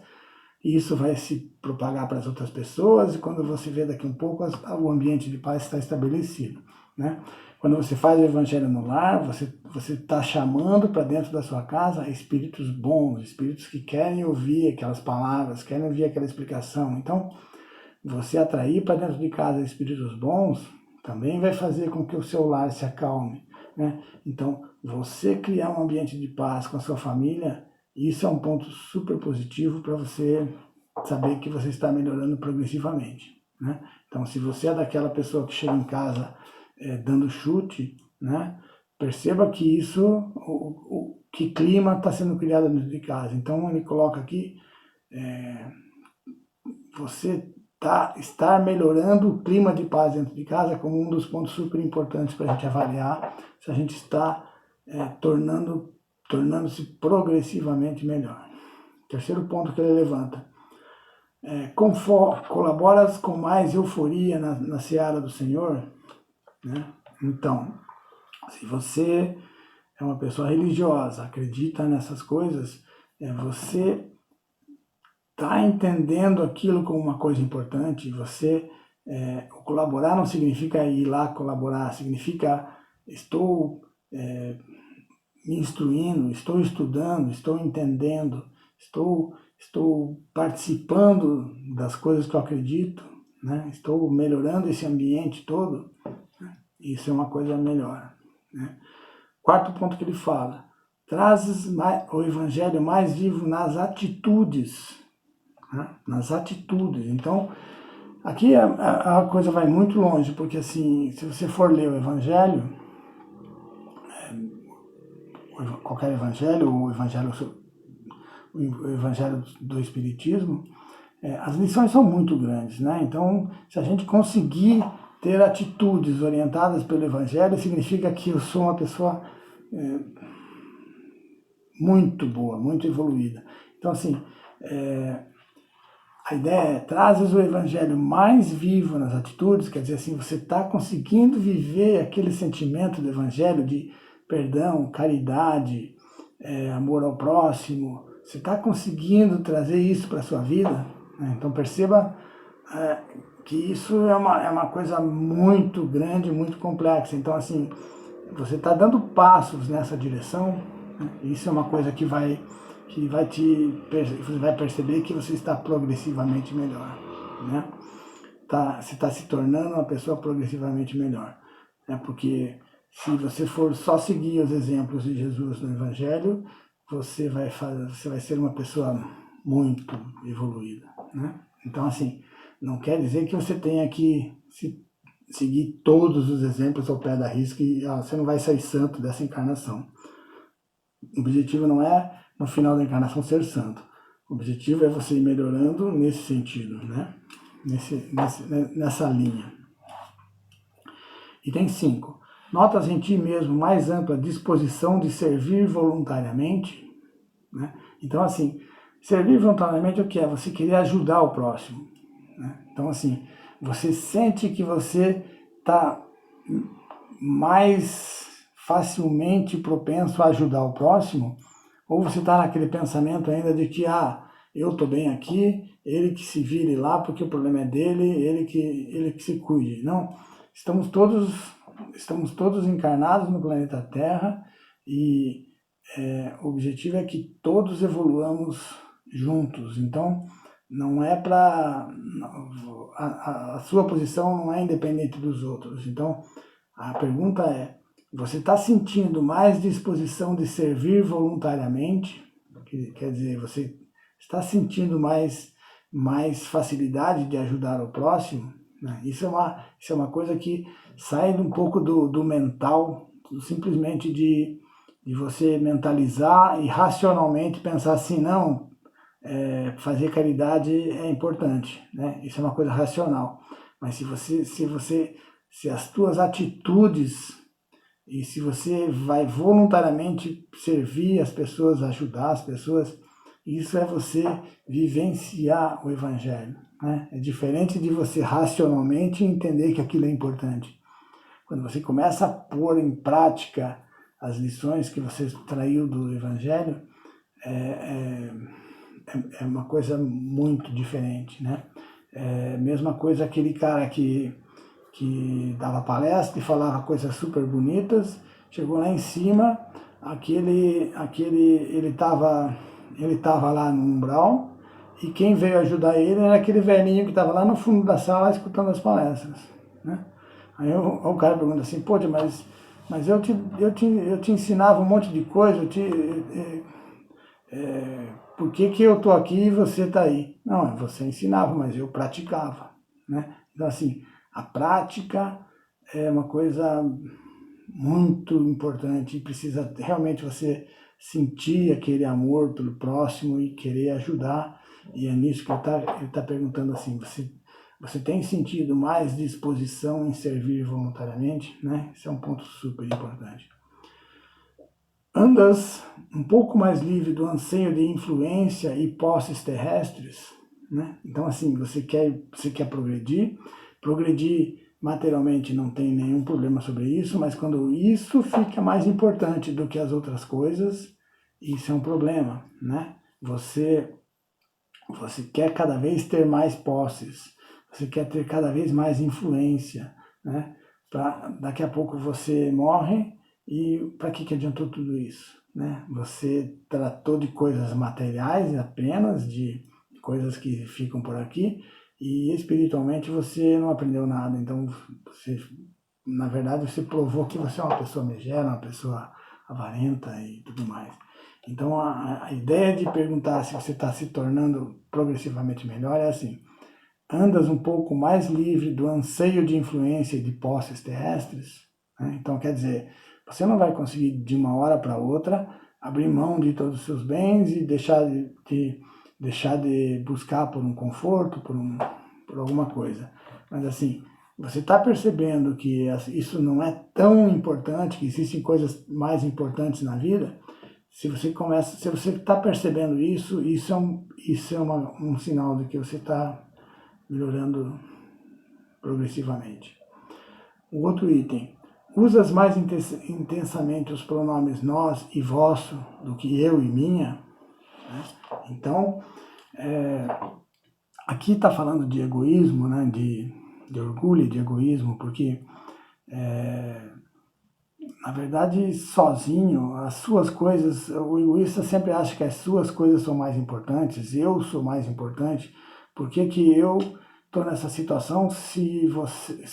e isso vai se propagar para as outras pessoas, e quando você vê daqui um pouco, o ambiente de paz está estabelecido, né? Quando você faz o evangelho no lar, você está chamando para dentro da sua casa espíritos bons, espíritos que querem ouvir aquelas palavras, querem ouvir aquela explicação. Então, você atrair para dentro de casa espíritos bons também vai fazer com que o seu lar se acalme, né? Então, você criar um ambiente de paz com a sua família, isso é um ponto super positivo para você saber que você está melhorando progressivamente, né? Então, se você é daquela pessoa que chega em casa dando chute, né? Perceba que que clima está sendo criado dentro de casa. Então, ele coloca aqui, você estar melhorando o clima de paz dentro de casa como um dos pontos super importantes para a gente avaliar se a gente está tornando-se progressivamente melhor. Terceiro ponto que ele levanta: colaboras com mais euforia na seara do Senhor, né? Então, se você é uma pessoa religiosa, acredita nessas coisas, você está entendendo aquilo como uma coisa importante. Colaborar não significa ir lá colaborar, significa estou me instruindo, estou estudando, estou entendendo, estou participando das coisas que eu acredito, né? Estou melhorando esse ambiente todo. Isso é uma coisa melhor, né? Quarto ponto que ele fala: trazes o evangelho mais vivo nas atitudes, né? Nas atitudes. Então, aqui a coisa vai muito longe, porque assim, se você for ler o evangelho, qualquer evangelho, ou o evangelho do Espiritismo, as lições são muito grandes, né? Então, se a gente conseguir ter atitudes orientadas pelo evangelho, significa que eu sou uma pessoa muito boa, muito evoluída. Então, assim, a ideia é: trazes o evangelho mais vivo nas atitudes, quer dizer assim, você está conseguindo viver aquele sentimento do evangelho de perdão, caridade, amor ao próximo. Você está conseguindo trazer isso para a sua vida, né? Então perceba que isso é uma coisa muito grande, muito complexa. Então, assim, você está dando passos nessa direção, né? Isso é uma coisa que você vai perceber que você está progressivamente melhor, né? Você está se tornando uma pessoa progressivamente melhor, né? Porque se você for só seguir os exemplos de Jesus no Evangelho, você vai ser uma pessoa muito evoluída, né? Então, assim, não quer dizer que você tenha que seguir todos os exemplos ao pé da risca e você não vai sair santo dessa encarnação. O objetivo não é, no final da encarnação, ser santo. O objetivo é você ir melhorando nesse sentido, né? Nessa linha. Item 5. Notas em ti mesmo mais ampla disposição de servir voluntariamente, né? Então, assim, Servir voluntariamente o que é? Você querer ajudar o próximo, né? Então, assim, você sente que você está mais facilmente propenso a ajudar o próximo, ou você está naquele pensamento ainda de que, eu estou bem aqui, ele que se vire lá porque o problema é dele, ele que se cuide. Não, estamos todos encarnados no planeta Terra e o objetivo é que todos evoluamos juntos. Então, não é para... A sua posição não é independente dos outros. Então, a pergunta é, você está sentindo mais disposição de servir voluntariamente? Quer dizer, você está sentindo mais facilidade de ajudar o próximo? Né? Isso é uma coisa que sai um pouco do mental, simplesmente de você mentalizar e racionalmente pensar assim, não, fazer caridade é importante, né? Isso é uma coisa racional. Mas se as tuas atitudes e se você vai voluntariamente servir as pessoas, ajudar as pessoas, isso é você vivenciar o Evangelho, né? É diferente de você racionalmente entender que aquilo é importante. Quando você começa a pôr em prática as lições que você extraiu do Evangelho, é uma coisa muito diferente, né? Mesma coisa aquele cara que dava palestra e falava coisas super bonitas, chegou lá em cima, ele estava lá no umbral, e quem veio ajudar ele era aquele velhinho que estava lá no fundo da sala escutando as palestras, né? Aí o cara pergunta assim, poxa, mas eu te ensinava um monte de coisa, por que eu estou aqui e você está aí? Não, você ensinava, mas eu praticava, né? Então, assim, a prática é uma coisa muito importante, precisa realmente você sentir aquele amor pelo próximo e querer ajudar, e é nisso que ele tá perguntando assim, você tem sentido mais disposição em servir voluntariamente, né? Esse é um ponto super importante. Andas um pouco mais livre do anseio de influência e posses terrestres, né? Então, assim, você quer progredir materialmente não tem nenhum problema sobre isso, mas quando isso fica mais importante do que as outras coisas, isso é um problema, né? Você quer cada vez ter mais posses, você quer ter cada vez mais influência, né? Daqui a pouco você morre e para que adiantou tudo isso, né? Você tratou de coisas materiais apenas, de coisas que ficam por aqui, e espiritualmente você não aprendeu nada. Então, na verdade, você provou que você é uma pessoa megera, uma pessoa avarenta e tudo mais. Então, a ideia de perguntar se você está se tornando progressivamente melhor é assim: andas um pouco mais livre do anseio de influência e de posses terrestres, né? Então, quer dizer, você não vai conseguir de uma hora para outra abrir mão de todos os seus bens e deixar de buscar por um conforto, por alguma coisa. Mas assim, você está percebendo que isso não é tão importante, que existem coisas mais importantes na vida. Se você está percebendo isso, isso é um sinal de que você está melhorando progressivamente. O outro item: usas mais intensamente os pronomes nós e vosso do que eu e minha, né? Então, aqui está falando de egoísmo, né? de orgulho e de egoísmo, porque na verdade, sozinho, as suas coisas, o egoísta sempre acha que as suas coisas são mais importantes, eu sou mais importante. Por que eu estou nessa situação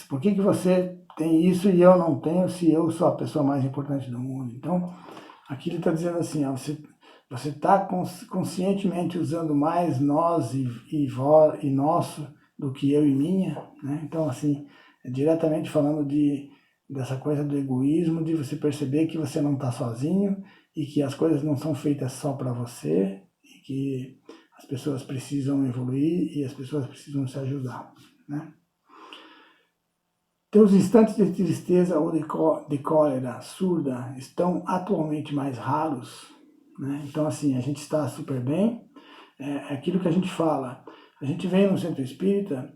por que você tem isso e eu não tenho, se eu sou a pessoa mais importante do mundo? Então, aqui ele está dizendo assim, você está conscientemente usando mais nós e nosso do que eu e minha, né? Então, assim, é diretamente falando dessa coisa do egoísmo, de você perceber que você não está sozinho e que as coisas não são feitas só para você e que as pessoas precisam evoluir e as pessoas precisam se ajudar, né? Teus instantes de tristeza ou de cólera surda estão atualmente mais raros, né? Então, assim, a gente está super bem, é aquilo que a gente fala. A gente vem no centro espírita,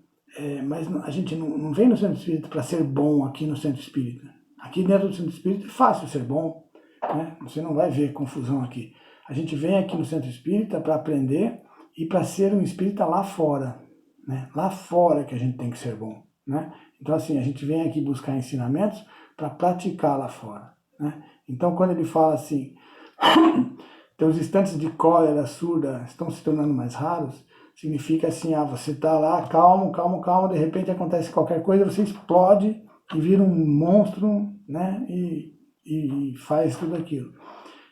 mas a gente não vem no centro espírita para ser bom aqui no centro espírita. Aqui dentro do centro espírita é fácil ser bom, né? Você não vai ver confusão aqui. A gente vem aqui no centro espírita para aprender e para ser um espírita lá fora, né? Lá fora que a gente tem que ser bom, né? Então assim, a gente vem aqui buscar ensinamentos para praticar lá fora, né? Então quando ele fala assim, teus instantes de cólera surda estão se tornando mais raros, significa assim, você está lá calmo, calmo, calmo, de repente acontece qualquer coisa, você explode e vira um monstro, né? E faz tudo aquilo.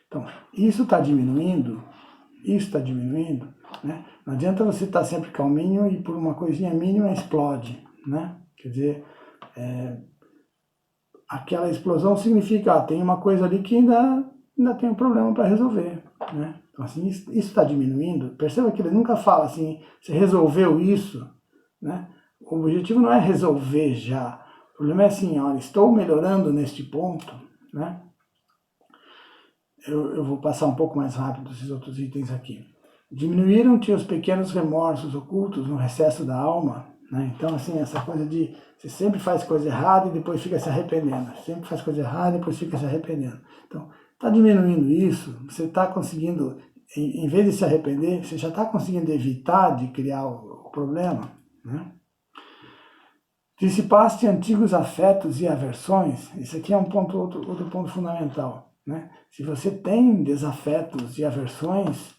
Então, isso está diminuindo, né? Não adianta você estar sempre calminho e por uma coisinha mínima explode, né? Quer dizer, aquela explosão significa, tem uma coisa ali que ainda tem um problema para resolver, né? Então, assim, isso está diminuindo. Perceba que ele nunca fala assim, você resolveu isso, né? O objetivo não é resolver já. O problema é assim, olha, estou melhorando neste ponto, né? Eu vou passar um pouco mais rápido esses outros itens aqui. Diminuíram-te os pequenos remorsos ocultos no recesso da alma, né? Então, assim, essa coisa de você sempre faz coisa errada e depois fica se arrependendo. Sempre faz coisa errada e depois fica se arrependendo. Então, está diminuindo isso, você está conseguindo, em vez de se arrepender, você já está conseguindo evitar de criar o problema, né? Dissipaste antigos afetos e aversões. Isso aqui é um ponto, outro ponto fundamental, né? Se você tem desafetos e aversões,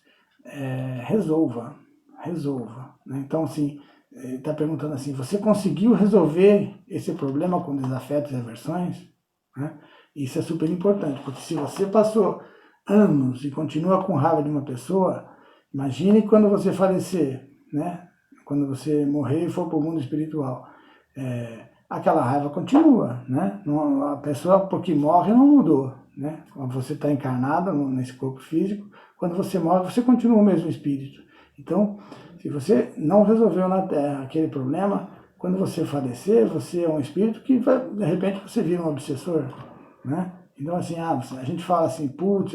resolva, né? Então, assim, está perguntando assim, você conseguiu resolver esse problema com desafetos e aversões? Né? Isso é super importante, porque se você passou anos e continua com raiva de uma pessoa, imagine quando você falecer, né? Quando você morrer e for para o mundo espiritual. Aquela raiva continua, né? A pessoa, porque morre, não mudou, né? Quando você está encarnado nesse corpo físico, quando você morre, você continua o mesmo espírito. Então, se você não resolveu na Terra aquele problema, quando você falecer, você é um espírito que, de repente, você vira um obsessor, né? Então, assim, a gente fala assim, putz,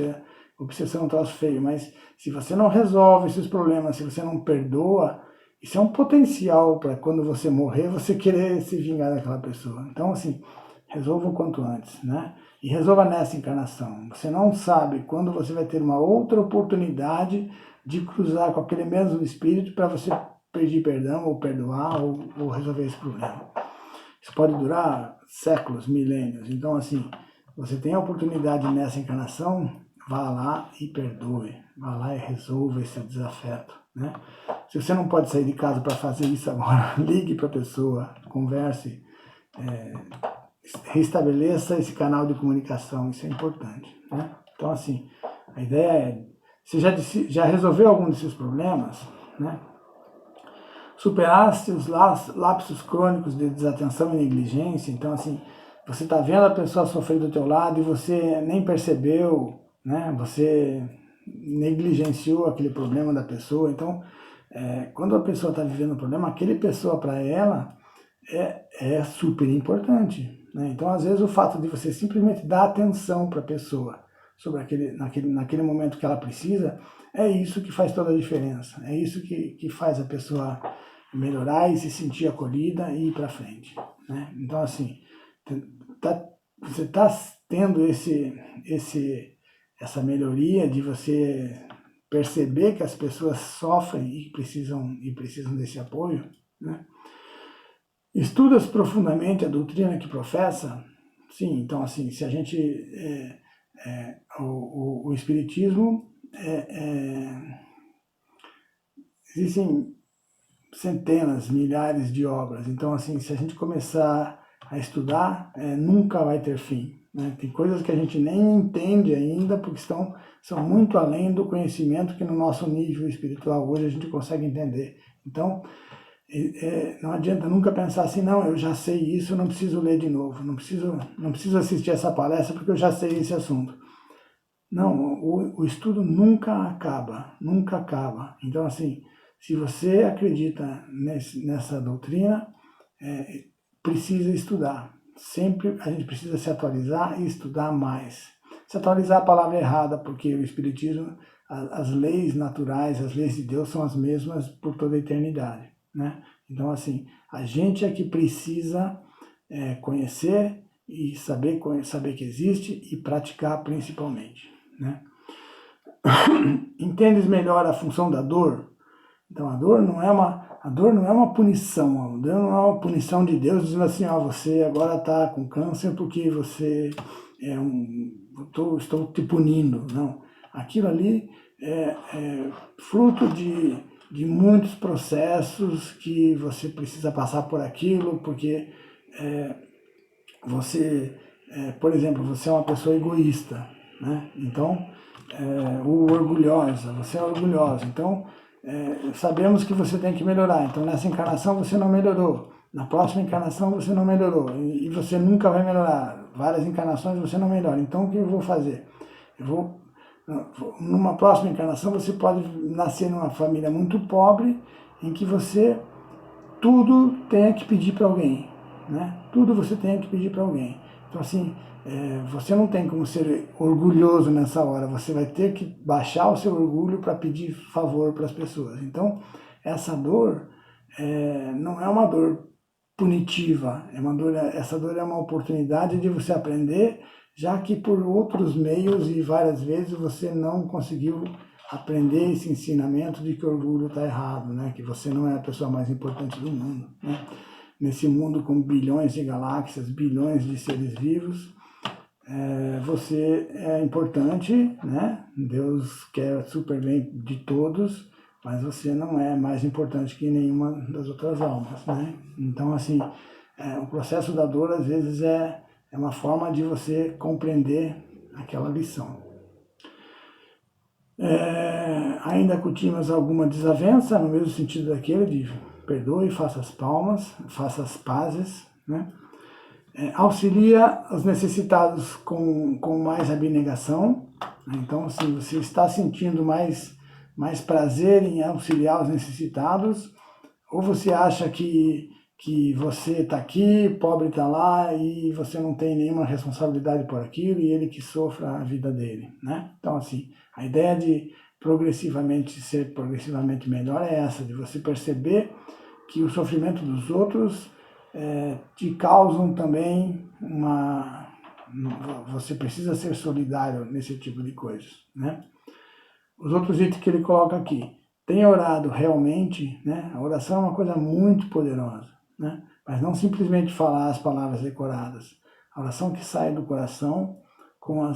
obsessão é um troço feio, mas se você não resolve esses problemas, se você não perdoa, isso é um potencial para quando você morrer, você querer se vingar daquela pessoa. Então, assim, resolva o quanto antes, né? E resolva nessa encarnação. Você não sabe quando você vai ter uma outra oportunidade de cruzar com aquele mesmo espírito para você pedir perdão, ou perdoar, ou resolver esse problema. Isso pode durar séculos, milênios. Então, assim, você tem a oportunidade nessa encarnação, vá lá e perdoe. Vá lá e resolva esse desafeto, né? Se você não pode sair de casa para fazer isso agora, ligue para a pessoa, converse, restabeleça esse canal de comunicação, isso é importante, né? Então, assim, a ideia é, você já resolveu algum desses problemas, né? Superaste os lapsos crônicos de desatenção e negligência, então, assim, você está vendo a pessoa sofrer do teu lado e você nem percebeu, né? Você negligenciou aquele problema da pessoa. Então, quando a pessoa está vivendo um problema, aquele pessoa para ela é super importante, né? Então, às vezes, o fato de você simplesmente dar atenção para a pessoa sobre naquele momento que ela precisa, é isso que faz toda a diferença. É isso que faz a pessoa melhorar e se sentir acolhida e ir para frente, né? Então, assim, você está tendo essa melhoria de você perceber que as pessoas sofrem e precisam desse apoio, né? Estudas profundamente a doutrina que professa? Sim, então, assim, se a gente... o Espiritismo... existem centenas, milhares de obras. Então, assim, se a gente começar a estudar, nunca vai ter fim, né? Tem coisas que a gente nem entende ainda, porque são muito além do conhecimento que no nosso nível espiritual hoje a gente consegue entender. Então, não adianta nunca pensar assim, não, eu já sei isso, eu não preciso ler de novo, não preciso assistir essa palestra porque eu já sei esse assunto. Não, o estudo nunca acaba, nunca acaba. Então, assim, se você acredita nessa doutrina, precisa estudar. Sempre a gente precisa se atualizar e estudar mais. Se atualizar a palavra errada, porque o Espiritismo as leis naturais, as leis de Deus são as mesmas por toda a eternidade, né? Então, assim, a gente é que precisa conhecer e saber que existe e praticar principalmente, né? Entendes melhor a função da dor? Então a dor não é uma punição, a dor não é uma punição de Deus dizendo assim, ó, você agora está com câncer porque você estou te punindo. Não, aquilo ali é fruto de muitos processos que você precisa passar por aquilo, porque você, por exemplo, você é uma pessoa egoísta, né? Então, ou orgulhosa, você é orgulhosa, então sabemos que você tem que melhorar. Então, nessa encarnação você não melhorou, na próxima encarnação você não melhorou, e você nunca vai melhorar. Várias encarnações você não melhora. Então, o que eu vou fazer? Numa próxima encarnação você pode nascer numa família muito pobre, em que você tudo tenha que pedir para alguém, né? Tudo você tem que pedir para alguém. Então, assim, você não tem como ser orgulhoso nessa hora, você vai ter que baixar o seu orgulho para pedir favor para as pessoas. Então, essa dor não é uma dor punitiva, essa dor é uma oportunidade de você aprender, já que por outros meios e várias vezes você não conseguiu aprender esse ensinamento de que o orgulho está errado, né? Que você não é a pessoa mais importante do mundo, né? Nesse mundo com bilhões de galáxias, bilhões de seres vivos, você é importante, né? Deus quer super bem de todos, mas você não é mais importante que nenhuma das outras almas, né? Então, assim, o processo da dor, às vezes, é uma forma de você compreender aquela lição. Ainda curtimos alguma desavença, no mesmo sentido daquele de perdoe, faça as pazes, né? Auxilia os necessitados com mais abnegação, né? Então, se você está sentindo mais prazer em auxiliar os necessitados, ou você acha que você está aqui, pobre está lá, e você não tem nenhuma responsabilidade por aquilo, e ele que sofra a vida dele, né? Então, assim, a ideia de ser progressivamente melhor é essa, de você perceber que o sofrimento dos outros te causam também você precisa ser solidário nesse tipo de coisas, né? Os outros itens que ele coloca aqui, tem orado realmente, né? A oração é uma coisa muito poderosa, né? Mas não simplesmente falar as palavras decoradas. A oração que sai do coração com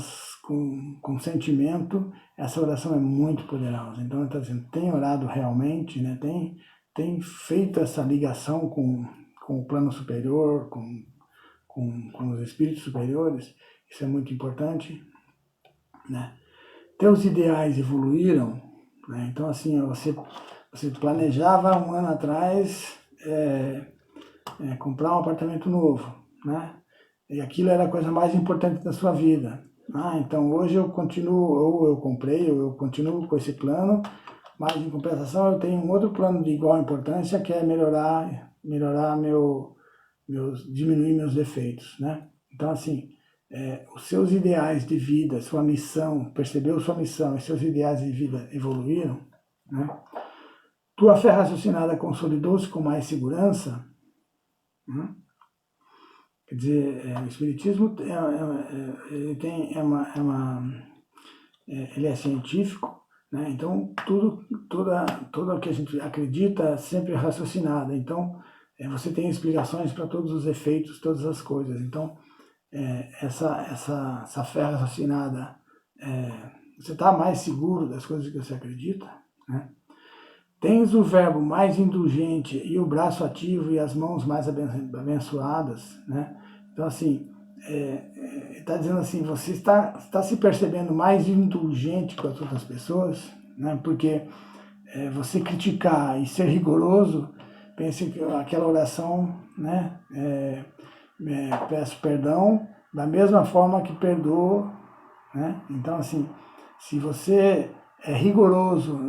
sentimento, essa oração é muito poderosa. Então ele está dizendo, tem orado realmente, né? Tem feito essa ligação com o plano superior, com os espíritos superiores, isso é muito importante, né? Teus ideais evoluíram, né? Então, assim, você planejava um ano atrás comprar um apartamento novo, né? E aquilo era a coisa mais importante da sua vida. Então hoje eu continuo, ou eu comprei, ou eu continuo com esse plano, mas em compensação eu tenho um outro plano de igual importância, que é diminuir meus defeitos, né? Então, assim, os seus ideais de vida, sua missão, percebeu sua missão e seus ideais de vida evoluíram, né? Tua fé raciocinada consolidou-se com mais segurança, né? Quer dizer, o Espiritismo ele é científico, né? Então tudo o que a gente acredita é sempre raciocinado. Então você tem explicações para todos os efeitos, todas as coisas. Então essa fé raciocinada, você está mais seguro das coisas que você acredita, né? Tens o verbo mais indulgente e o braço ativo e as mãos mais abençoadas, né? Então, assim, está dizendo assim, você está se percebendo mais indulgente com as outras pessoas, né? Porque você criticar e ser rigoroso, pense que aquela oração, né? Peço perdão da mesma forma que perdoo, né? Então, assim, se você é rigoroso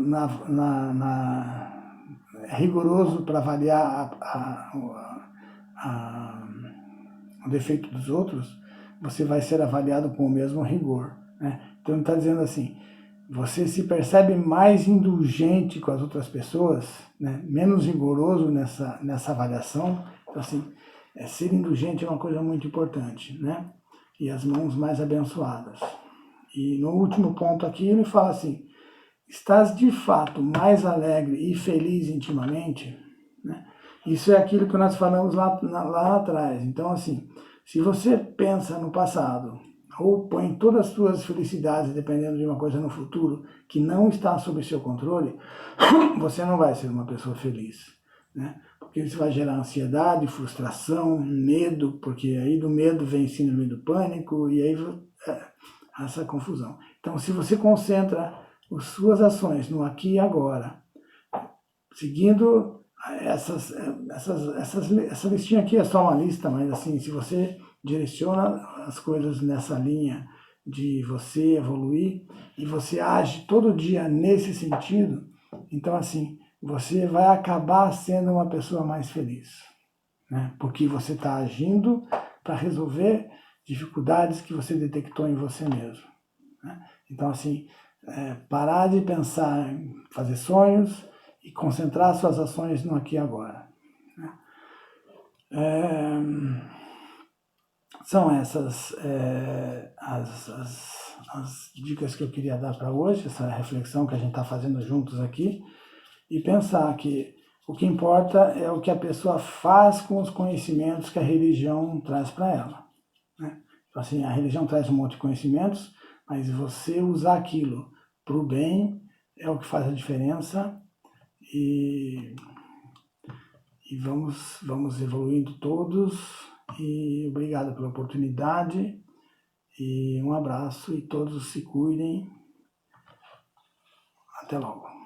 rigoroso para avaliar o defeito dos outros, você vai ser avaliado com o mesmo rigor, né? Então ele está dizendo assim, você se percebe mais indulgente com as outras pessoas, né? Menos rigoroso nessa avaliação. Então, assim, ser indulgente é uma coisa muito importante, né? E as mãos mais abençoadas. E no último ponto aqui ele fala assim, estás de fato mais alegre e feliz intimamente, né? Isso é aquilo que nós falamos lá atrás. Então, assim, se você pensa no passado, ou põe todas as suas felicidades dependendo de uma coisa no futuro que não está sob seu controle, você não vai ser uma pessoa feliz, né? Porque isso vai gerar ansiedade, frustração, medo, porque aí do medo vem síndrome do pânico, e aí essa confusão. Então, se você concentra as suas ações no aqui e agora, seguindo essa listinha aqui é só uma lista, mas assim, se você direciona as coisas nessa linha de você evoluir e você age todo dia nesse sentido, então assim, você vai acabar sendo uma pessoa mais feliz, né? Porque você está agindo para resolver dificuldades que você detectou em você mesmo, né? Então assim, parar de pensar em fazer sonhos e concentrar suas ações no aqui e agora, né? São essas as dicas que eu queria dar para hoje, essa reflexão que a gente está fazendo juntos aqui, e pensar que o que importa é o que a pessoa faz com os conhecimentos que a religião traz para ela, né? Então, assim, a religião traz um monte de conhecimentos, mas você usar aquilo para o bem é o que faz a diferença, e vamos evoluindo todos, e obrigado pela oportunidade, e um abraço, e todos se cuidem. Até logo.